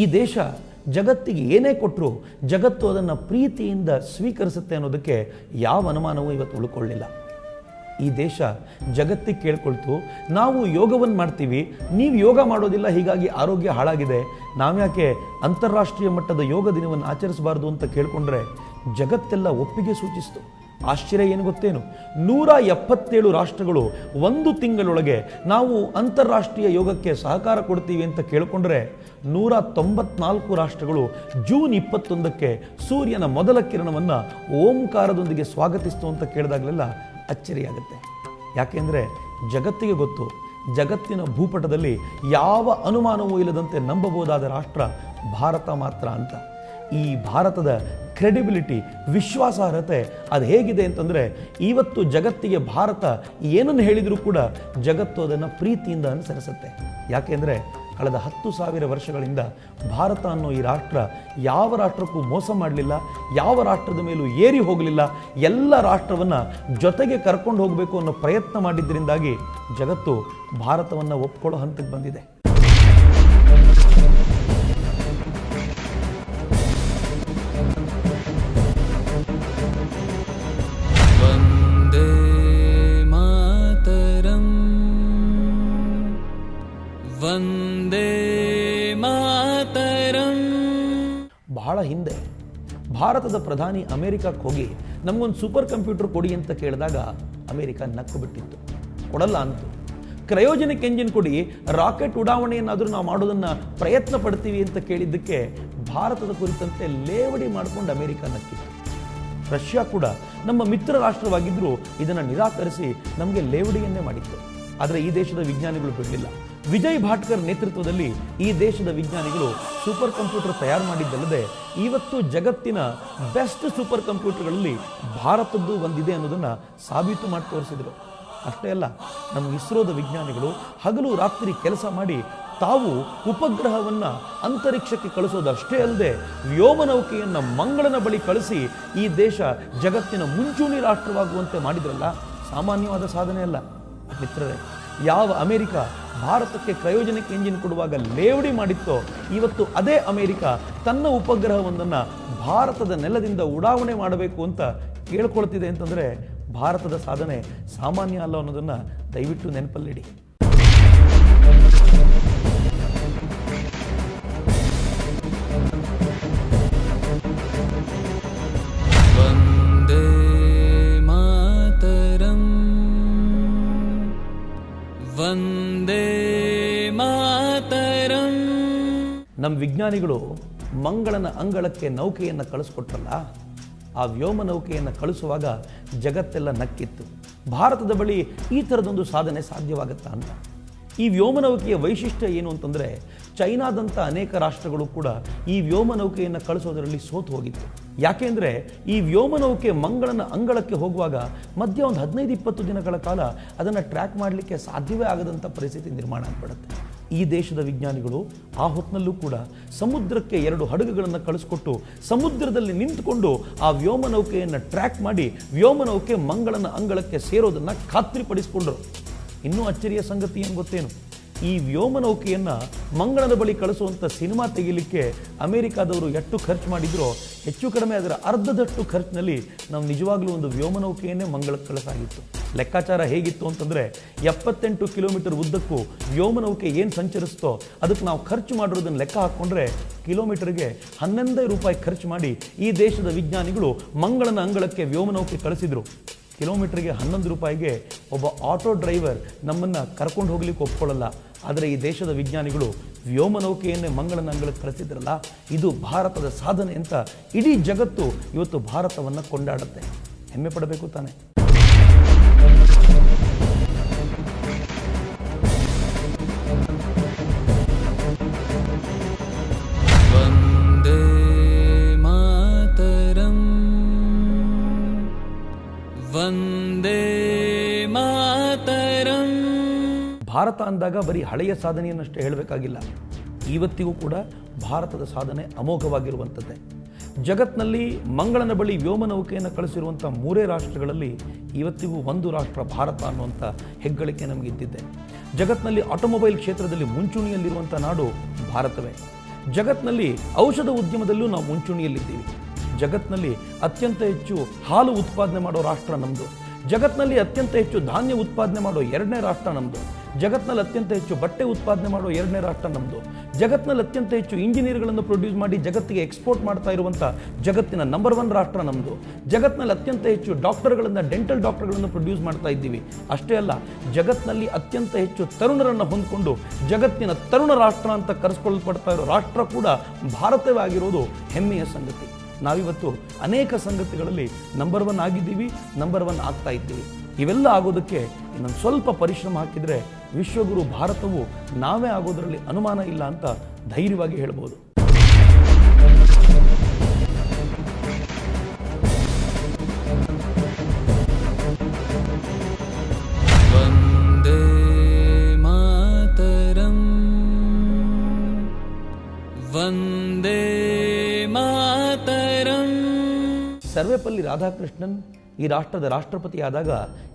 ಈ ದೇಶ ಜಗತ್ತಿಗೆ ಏನೇ ಕೊಟ್ಟರು ಜಗತ್ತು ಅದನ್ನು ಪ್ರೀತಿಯಿಂದ ಸ್ವೀಕರಿಸುತ್ತೆ ಅನ್ನೋದಕ್ಕೆ ಯಾವ ಅನುಮಾನವೂ ಇವತ್ತು ಉಳ್ಕೊಳ್ಳಿಲ್ಲ. ಈ ದೇಶ ಜಗತ್ತಿಗೆ ಕೇಳ್ಕೊಳ್ತು, ನಾವು ಯೋಗವನ್ನು ಮಾಡ್ತೀವಿ, ನೀವು ಯೋಗ ಮಾಡೋದಿಲ್ಲ, ಹೀಗಾಗಿ ಆರೋಗ್ಯ ಹಾಳಾಗಿದೆ, ನಾವ್ಯಾಕೆ ಅಂತಾರಾಷ್ಟ್ರೀಯ ಮಟ್ಟದ ಯೋಗ ದಿನವನ್ನು ಆಚರಿಸಬಾರ್ದು ಅಂತ ಕೇಳ್ಕೊಂಡ್ರೆ ಜಗತ್ತೆಲ್ಲ ಒಪ್ಪಿಗೆ ಸೂಚಿಸ್ತು. ಆಶ್ಚರ್ಯ ಏನು ಗೊತ್ತೇನು? 177 ರಾಷ್ಟ್ರಗಳು 1 ತಿಂಗಳೊಳಗೆ ನಾವು ಅಂತಾರಾಷ್ಟ್ರೀಯ ಯೋಗಕ್ಕೆ ಸಹಕಾರ ಕೊಡ್ತೀವಿ ಅಂತ ಕೇಳಿಕೊಂಡ್ರೆ 194 ರಾಷ್ಟ್ರಗಳು ಜೂನ್ 21ಕ್ಕೆ ಸೂರ್ಯನ ಮೊದಲ ಕಿರಣವನ್ನು ಓಂಕಾರದೊಂದಿಗೆ ಸ್ವಾಗತಿಸ್ತು ಅಂತ ಕೇಳಿದಾಗಲೆಲ್ಲ ಅಚ್ಚರಿಯಾಗುತ್ತೆ. ಯಾಕೆಂದರೆ ಜಗತ್ತಿಗೆ ಗೊತ್ತು, ಜಗತ್ತಿನ ಭೂಪಟದಲ್ಲಿ ಯಾವ ಅನುಮಾನವೂ ಇಲ್ಲದಂತೆ ನಂಬಬಹುದಾದ ರಾಷ್ಟ್ರ ಭಾರತ ಮಾತ್ರ ಅಂತ. ಈ ಭಾರತದ ಕ್ರೆಡಿಬಿಲಿಟಿ, ವಿಶ್ವಾಸಾರ್ಹತೆ ಅದು ಹೇಗಿದೆ ಅಂತಂದರೆ, ಇವತ್ತು ಜಗತ್ತಿಗೆ ಭಾರತ ಏನನ್ನು ಹೇಳಿದರೂ ಕೂಡ ಜಗತ್ತು ಅದನ್ನು ಪ್ರೀತಿಯಿಂದ ಅನುಸರಿಸುತ್ತೆ. ಯಾಕೆಂದರೆ ಕಳೆದ 10,000 ವರ್ಷಗಳಿಂದ ಭಾರತ ಅನ್ನೋ ಈ ರಾಷ್ಟ್ರ ಯಾವ ರಾಷ್ಟ್ರಕ್ಕೂ ಮೋಸ ಮಾಡಲಿಲ್ಲ, ಯಾವ ರಾಷ್ಟ್ರದ ಮೇಲೂ ಏರಿ ಹೋಗಲಿಲ್ಲ, ಎಲ್ಲ ರಾಷ್ಟ್ರವನ್ನು ಜೊತೆಗೆ ಕರ್ಕೊಂಡು ಹೋಗಬೇಕು ಅನ್ನೋ ಪ್ರಯತ್ನ ಮಾಡಿದ್ದರಿಂದಾಗಿ ಜಗತ್ತು ಭಾರತವನ್ನು ಒಪ್ಕೊಳ್ಳೋ ಹಂತಕ್ಕೆ ಬಂದಿದೆ. ವಂದೇ ಮಾತರಂ, ವಂದೇ ಮಾತರಂ. ಬಹಳ ಹಿಂದೆ ಭಾರತದ ಪ್ರಧಾನಿ ಅಮೆರಿಕಕ್ಕೆ ಹೋಗಿ ನಮಗೊಂದು ಸೂಪರ್ ಕಂಪ್ಯೂಟರ್ ಕೊಡಿ ಅಂತ ಕೇಳಿದಾಗ ಅಮೆರಿಕ ನಕ್ಕು ಬಿಟ್ಟಿತ್ತು, ಕೊಡಲ್ಲ ಅಂತು. ಕ್ರಯೋಜನಿಕ್ ಎಂಜಿನ್ ಕೊಡಿ, ರಾಕೆಟ್ ಉಡಾವಣೆಯನ್ನಾದರೂ ನಾವು ಮಾಡೋದನ್ನು ಪ್ರಯತ್ನ ಪಡ್ತೀವಿ ಅಂತ ಕೇಳಿದ್ದಕ್ಕೆ ಭಾರತದ ಕುರಿತಂತೆ ಲೇವಡಿ ಮಾಡಿಕೊಂಡು ಅಮೆರಿಕ ನಕ್ಕಿತ್ತು. ರಷ್ಯಾ ಕೂಡ ನಮ್ಮ ಮಿತ್ರ ರಾಷ್ಟ್ರವಾಗಿದ್ದರೂ ಇದನ್ನು ನಿರಾಕರಿಸಿ ನಮಗೆ ಲೇವಡಿಯನ್ನೇ ಮಾಡಿತ್ತು. ಆದರೆ ಈ ದೇಶದ ವಿಜ್ಞಾನಿಗಳು ಬಿಡಲಿಲ್ಲ. ವಿಜಯ್ ಭಾಟ್ಕರ್ ನೇತೃತ್ವದಲ್ಲಿ ಈ ದೇಶದ ವಿಜ್ಞಾನಿಗಳು ಸೂಪರ್ ಕಂಪ್ಯೂಟರ್ ತಯಾರು ಮಾಡಿದ್ದಲ್ಲದೆ ಇವತ್ತು ಜಗತ್ತಿನ ಬೆಸ್ಟ್ ಸೂಪರ್ ಕಂಪ್ಯೂಟರ್ಗಳಲ್ಲಿ ಭಾರತದ್ದು ಒಂದಿದೆ ಅನ್ನೋದನ್ನು ಸಾಬೀತು ಮಾಡಿ ತೋರಿಸಿದರು. ಅಷ್ಟೇ ಅಲ್ಲ, ನಮ್ಮ ಇಸ್ರೋದ ವಿಜ್ಞಾನಿಗಳು ಹಗಲು ರಾತ್ರಿ ಕೆಲಸ ಮಾಡಿ ತಾವು ಉಪಗ್ರಹವನ್ನು ಅಂತರಿಕ್ಷಕ್ಕೆ ಕಳಿಸೋದಷ್ಟೇ ಅಲ್ಲದೆ ವ್ಯೋಮನೌಕೆಯನ್ನು ಮಂಗಳನ ಬಳಿ ಕಳಿಸಿ ಈ ದೇಶ ಜಗತ್ತಿನ ಮುಂಚೂಣಿ ರಾಷ್ಟ್ರವಾಗುವಂತೆ ಮಾಡಿದ್ರಲ್ಲ, ಸಾಮಾನ್ಯವಾದ ಸಾಧನೆ ಅಲ್ಲ ಮಿತ್ರರೇ. ಯಾವ ಅಮೆರಿಕ ಭಾರತಕ್ಕೆ ಕ್ರಯೋಜನಿಕ್ ಎಂಜಿನ್ ಕೊಡುವಾಗ ಲೇವಡಿ ಮಾಡಿತ್ತೋ, ಇವತ್ತು ಅದೇ ಅಮೆರಿಕ ತನ್ನ ಉಪಗ್ರಹವೊಂದನ್ನು ಭಾರತದ ನೆಲದಿಂದ ಉಡಾವಣೆ ಮಾಡಬೇಕು ಅಂತ ಕೇಳ್ಕೊಳ್ತಿದೆ ಅಂತಂದರೆ ಭಾರತದ ಸಾಧನೆ ಸಾಮಾನ್ಯ ಅಲ್ಲ ಅನ್ನೋದನ್ನು ದಯವಿಟ್ಟು ನೆನಪಲ್ಲಿಡಿ. ವಂದೇ ಮಾತರಂ, ವಂದೇ ಮಾತರಂ. ನಮ್ಮ ವಿಜ್ಞಾನಿಗಳು ಮಂಗಳನ ಅಂಗಳಕ್ಕೆ ನೌಕೆಯನ್ನು ಕಳಿಸ್ಕೊಟ್ರಲ್ಲ, ಆ ವ್ಯೋಮ ನೌಕೆಯನ್ನು ಕಳಿಸುವಾಗ ಜಗತ್ತೆಲ್ಲ ನಕ್ಕಿತ್ತು. ಭಾರತದ ಬಳಿ ಈ ಥರದೊಂದು ಸಾಧನೆ ಸಾಧ್ಯವಾಗುತ್ತಾ ಅಂತ. ಈ ವ್ಯೋಮನೌಕೆಯ ವೈಶಿಷ್ಟ್ಯ ಏನು ಅಂತಂದರೆ, ಚೈನಾದಂಥ ಅನೇಕ ರಾಷ್ಟ್ರಗಳು ಕೂಡ ಈ ವ್ಯೋಮನೌಕೆಯನ್ನು ಕಳಿಸೋದರಲ್ಲಿ ಸೋತು ಹೋಗಿತ್ತು. ಯಾಕೆಂದರೆ ಈ ವ್ಯೋಮನೌಕೆ ಮಂಗಳನ ಅಂಗಳಕ್ಕೆ ಹೋಗುವಾಗ ಮಧ್ಯ ಒಂದು 15-20 ದಿನಗಳ ಕಾಲ ಅದನ್ನು ಟ್ರ್ಯಾಕ್ ಮಾಡಲಿಕ್ಕೆ ಸಾಧ್ಯವೇ ಆಗದಂಥ ಪರಿಸ್ಥಿತಿ ನಿರ್ಮಾಣ ಆಗ್ಬಿಡುತ್ತೆ. ಈ ದೇಶದ ವಿಜ್ಞಾನಿಗಳು ಆ ಹೊತ್ತಿನಲ್ಲೂ ಕೂಡ ಸಮುದ್ರಕ್ಕೆ 2 ಹಡಗುಗಳನ್ನು ಕಳಿಸ್ಕೊಟ್ಟು ಸಮುದ್ರದಲ್ಲಿ ನಿಂತುಕೊಂಡು ಆ ವ್ಯೋಮನೌಕೆಯನ್ನು ಟ್ರ್ಯಾಕ್ ಮಾಡಿ ವ್ಯೋಮನೌಕೆ ಮಂಗಳನ ಅಂಗಳಕ್ಕೆ ಸೇರೋದನ್ನು ಖಾತ್ರಿಪಡಿಸಿಕೊಂಡರು. ಇನ್ನೂ ಅಚ್ಚರಿಯ ಸಂಗತಿ ಏನು ಗೊತ್ತೇನು? ಈ ವ್ಯೋಮನೌಕೆಯನ್ನು ಮಂಗಳದ ಬಳಿ ಕಳಿಸುವಂಥ ಸಿನಿಮಾ ತೆಗಿಲಿಕ್ಕೆ ಅಮೆರಿಕಾದವರು ಎಷ್ಟು ಖರ್ಚು ಮಾಡಿದ್ರೋ ಹೆಚ್ಚು ಕಡಿಮೆ ಅದರ ಅರ್ಧದಷ್ಟು ಖರ್ಚಿನಲ್ಲಿ ನಾವು ನಿಜವಾಗ್ಲೂ ಒಂದು ವ್ಯೋಮನೌಕೆಯನ್ನೇ ಮಂಗಳಕ್ಕೆ ಕಳಿಸಾಗಿತ್ತು. ಲೆಕ್ಕಾಚಾರ ಹೇಗಿತ್ತು ಅಂತಂದರೆ 78 ಕಿಲೋಮೀಟರ್ ಉದ್ದಕ್ಕೂ ವ್ಯೋಮನೌಕೆ ಏನು ಸಂಚರಿಸ್ತೋ ಅದಕ್ಕೆ ನಾವು ಖರ್ಚು ಮಾಡಿರೋದನ್ನು ಲೆಕ್ಕ ಹಾಕ್ಕೊಂಡ್ರೆ ಕಿಲೋಮೀಟರ್ಗೆ 11 ರೂಪಾಯಿ ಖರ್ಚು ಮಾಡಿ ಈ ದೇಶದ ವಿಜ್ಞಾನಿಗಳು ಮಂಗಳನ ಅಂಗಳಕ್ಕೆ ವ್ಯೋಮನೌಕೆ ಕಳಿಸಿದರು. ಕಿಲೋಮೀಟರ್ಗೆ 11 ರೂಪಾಯಿಗೆ ಒಬ್ಬ ಆಟೋ ಡ್ರೈವರ್ ನಮ್ಮನ್ನು ಕರ್ಕೊಂಡು ಹೋಗ್ಲಿಕ್ಕೆ ಒಪ್ಕೊಳ್ಳಲ್ಲ. ಆದರೆ ಈ ದೇಶದ ವಿಜ್ಞಾನಿಗಳು ವ್ಯೋಮನೌಕೆಯನ್ನೇ ಮಂಗಳನ ಅಂಗಳಕ್ಕೆ ಕಳಿಸಿದ್ರಲ್ಲ, ಇದು ಭಾರತದ ಸಾಧನೆ ಅಂತ ಇಡೀ ಜಗತ್ತು ಇವತ್ತು ಭಾರತವನ್ನು ಕೊಂಡಾಡುತ್ತೆ. ಹೆಮ್ಮೆ ಪಡಬೇಕು ತಾನೆ. ವಂದೇ ಮಾತರಂ, ವಂದೇ ಮಾತರಂ. ಭಾರತ ಅಂದಾಗ ಬರೀ ಹಳೆಯ ಸಾಧನೆಯನ್ನಷ್ಟೇ ಹೇಳಬೇಕಾಗಿಲ್ಲ. ಇವತ್ತಿಗೂ ಕೂಡ ಭಾರತದ ಸಾಧನೆ ಅಮೋಘವಾಗಿರುವಂಥದ್ದೇ. ಜಗತ್ತಿನಲ್ಲಿ ಮಂಗಳನ ಬಳಿ ವ್ಯೋಮನೌಕೆಯನ್ನು ಕಳಿಸಿರುವಂಥ 3 ರಾಷ್ಟ್ರಗಳಲ್ಲಿ ಇವತ್ತಿಗೂ ಒಂದು ರಾಷ್ಟ್ರ ಭಾರತ ಅನ್ನುವಂಥ ಹೆಗ್ಗಳಿಕೆ ನಮಗಿದ್ದಿದೆ. ಜಗತ್ತಿನಲ್ಲಿ ಆಟೋಮೊಬೈಲ್ ಕ್ಷೇತ್ರದಲ್ಲಿ ಮುಂಚೂಣಿಯಲ್ಲಿರುವಂಥ ನಾಡು ಭಾರತವೇ. ಜಗತ್ತಿನಲ್ಲಿ ಔಷಧ ಉದ್ಯಮದಲ್ಲೂ ನಾವು ಮುಂಚೂಣಿಯಲ್ಲಿದ್ದೀವಿ. ಜಗತ್ತಿನಲ್ಲಿ ಅತ್ಯಂತ ಹೆಚ್ಚು ಹಾಲು ಉತ್ಪಾದನೆ ಮಾಡೋ ರಾಷ್ಟ್ರ ನಮ್ಮದು. ಜಗತ್ತಿನಲ್ಲಿ ಅತ್ಯಂತ ಹೆಚ್ಚು ಧಾನ್ಯ ಉತ್ಪಾದನೆ ಮಾಡೋ 2ನೇ ರಾಷ್ಟ್ರ ನಮ್ಮದು. ಜಗತ್ತಿನಲ್ಲಿ ಅತ್ಯಂತ ಹೆಚ್ಚು ಬಟ್ಟೆ ಉತ್ಪಾದನೆ ಮಾಡೋ 2ನೇ ರಾಷ್ಟ್ರ ನಮ್ಮದು. ಜಗತ್ತಿನಲ್ಲಿ ಅತ್ಯಂತ ಹೆಚ್ಚು ಇಂಜಿನಿಯರ್ಗಳನ್ನು ಪ್ರೊಡ್ಯೂಸ್ ಮಾಡಿ ಜಗತ್ತಿಗೆ ಎಕ್ಸ್ಪೋರ್ಟ್ ಮಾಡ್ತಾ ಇರುವಂಥ ಜಗತ್ತಿನ ನಂಬರ್ 1 ರಾಷ್ಟ್ರ ನಮ್ಮದು. ಜಗತ್ತಿನಲ್ಲಿ ಅತ್ಯಂತ ಹೆಚ್ಚು ಡಾಕ್ಟರ್ಗಳನ್ನು, ಡೆಂಟಲ್ ಡಾಕ್ಟರ್ಗಳನ್ನು ಪ್ರೊಡ್ಯೂಸ್ ಮಾಡ್ತಾ ಇದ್ದೀವಿ. ಅಷ್ಟೇ ಅಲ್ಲ, ಜಗತ್ತಿನಲ್ಲಿ ಅತ್ಯಂತ ಹೆಚ್ಚು ತರುಣರನ್ನು ಹೊಂದಿಕೊಂಡು ಜಗತ್ತಿನ ತರುಣ ರಾಷ್ಟ್ರ ಅಂತ ಕರೆಸ್ಕೊಳ್ಪಡ್ತಾ ಇರೋ ರಾಷ್ಟ್ರ ಕೂಡ ಭಾರತವೇ ಆಗಿರೋದು ಹೆಮ್ಮೆಯ ಸಂಗತಿ. ನಾವಿವತ್ತು ಅನೇಕ ಸಂಗತಿಗಳಲ್ಲಿ ನಂಬರ್ 1 ಆಗಿದ್ದೀವಿ, ನಂಬರ್ 1 ಆಗ್ತಾ ಇದ್ದೀವಿ. ಇವೆಲ್ಲ ಆಗೋದಕ್ಕೆ ಇನ್ನೊಂದು ಸ್ವಲ್ಪ ಪರಿಶ್ರಮ ಹಾಕಿದರೆ ವಿಶ್ವಗುರು ಭಾರತವು ನಾವೇ ಆಗೋದರಲ್ಲಿ ಅನುಮಾನ ಇಲ್ಲ ಅಂತ ಧೈರ್ಯವಾಗಿ ಹೇಳ್ಬೋದು. ವಂದೇ ಮಾತರಂ, ವಂದೇ ಮಾತರಂ. ಸರ್ವೇಪಲ್ಲಿ ರಾಧಾಕೃಷ್ಣನ್ ಈ ರಾಷ್ಟ್ರದ ರಾಷ್ಟ್ರಪತಿ ಆದಾಗ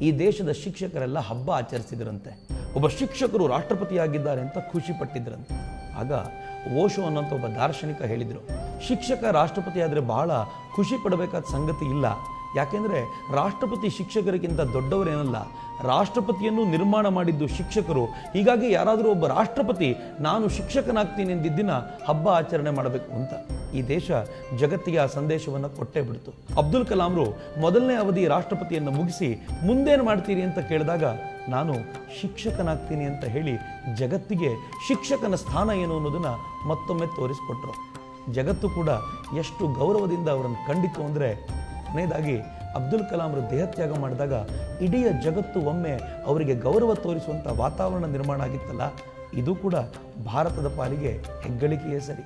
ಈ ದೇಶದ ಶಿಕ್ಷಕರೆಲ್ಲ ಹಬ್ಬ ಆಚರಿಸಿದ್ರಂತೆ. ಒಬ್ಬ ಶಿಕ್ಷಕರು ರಾಷ್ಟ್ರಪತಿಯಾಗಿದ್ದಾರೆ ಅಂತ ಖುಷಿ ಪಟ್ಟಿದ್ರಂತೆ. ಆಗ ಓಶೋ ಅನ್ನೋಂಥ ಒಬ್ಬ ದಾರ್ಶನಿಕ ಹೇಳಿದರು, ಶಿಕ್ಷಕ ರಾಷ್ಟ್ರಪತಿ ಆದರೆ ಬಹಳ ಖುಷಿ ಪಡಬೇಕಾದ ಸಂಗತಿ ಇಲ್ಲ. ಯಾಕೆಂದರೆ ರಾಷ್ಟ್ರಪತಿ ಶಿಕ್ಷಕರಿಗಿಂತ ದೊಡ್ಡವರೇನಲ್ಲ, ರಾಷ್ಟ್ರಪತಿಯನ್ನು ನಿರ್ಮಾಣ ಮಾಡಿದ್ದು ಶಿಕ್ಷಕರು. ಹೀಗಾಗಿ ಯಾರಾದರೂ ಒಬ್ಬ ರಾಷ್ಟ್ರಪತಿ ನಾನು ಶಿಕ್ಷಕನಾಗ್ತೀನಿ ಎಂದಿದ್ದಿನ ಹಬ್ಬ ಆಚರಣೆ ಮಾಡಬೇಕು ಅಂತ ಈ ದೇಶ ಜಗತ್ತಿಗೆ ಆ ಸಂದೇಶವನ್ನು ಕೊಟ್ಟೇ ಬಿಡ್ತು. ಅಬ್ದುಲ್ ಕಲಾಂರು ಮೊದಲನೇ ಅವಧಿ ರಾಷ್ಟ್ರಪತಿಯನ್ನು ಮುಗಿಸಿ ಮುಂದೇನು ಮಾಡ್ತೀರಿ ಅಂತ ಕೇಳಿದಾಗ ನಾನು ಶಿಕ್ಷಕನಾಗ್ತೀನಿ ಅಂತ ಹೇಳಿ ಜಗತ್ತಿಗೆ ಶಿಕ್ಷಕನ ಸ್ಥಾನ ಏನು ಅನ್ನೋದನ್ನು ಮತ್ತೊಮ್ಮೆ ತೋರಿಸ್ಕೊಟ್ರು. ಜಗತ್ತು ಕೂಡ ಎಷ್ಟು ಗೌರವದಿಂದ ಅವರನ್ನು ಕಂಡಿತು ಅಂದರೆ ಕೊನೆಯದಾಗಿ ಅಬ್ದುಲ್ ಕಲಾಂರು ದೇಹತ್ಯಾಗ ಮಾಡಿದಾಗ ಇಡೀ ಜಗತ್ತು ಒಮ್ಮೆ ಅವರಿಗೆ ಗೌರವ ತೋರಿಸುವಂಥ ವಾತಾವರಣ ನಿರ್ಮಾಣ ಆಗಿತ್ತಲ್ಲ, ಇದು ಕೂಡ ಭಾರತದ ಪಾಲಿಗೆ ಹೆಗ್ಗಳಿಕೆಯೇ ಸರಿ.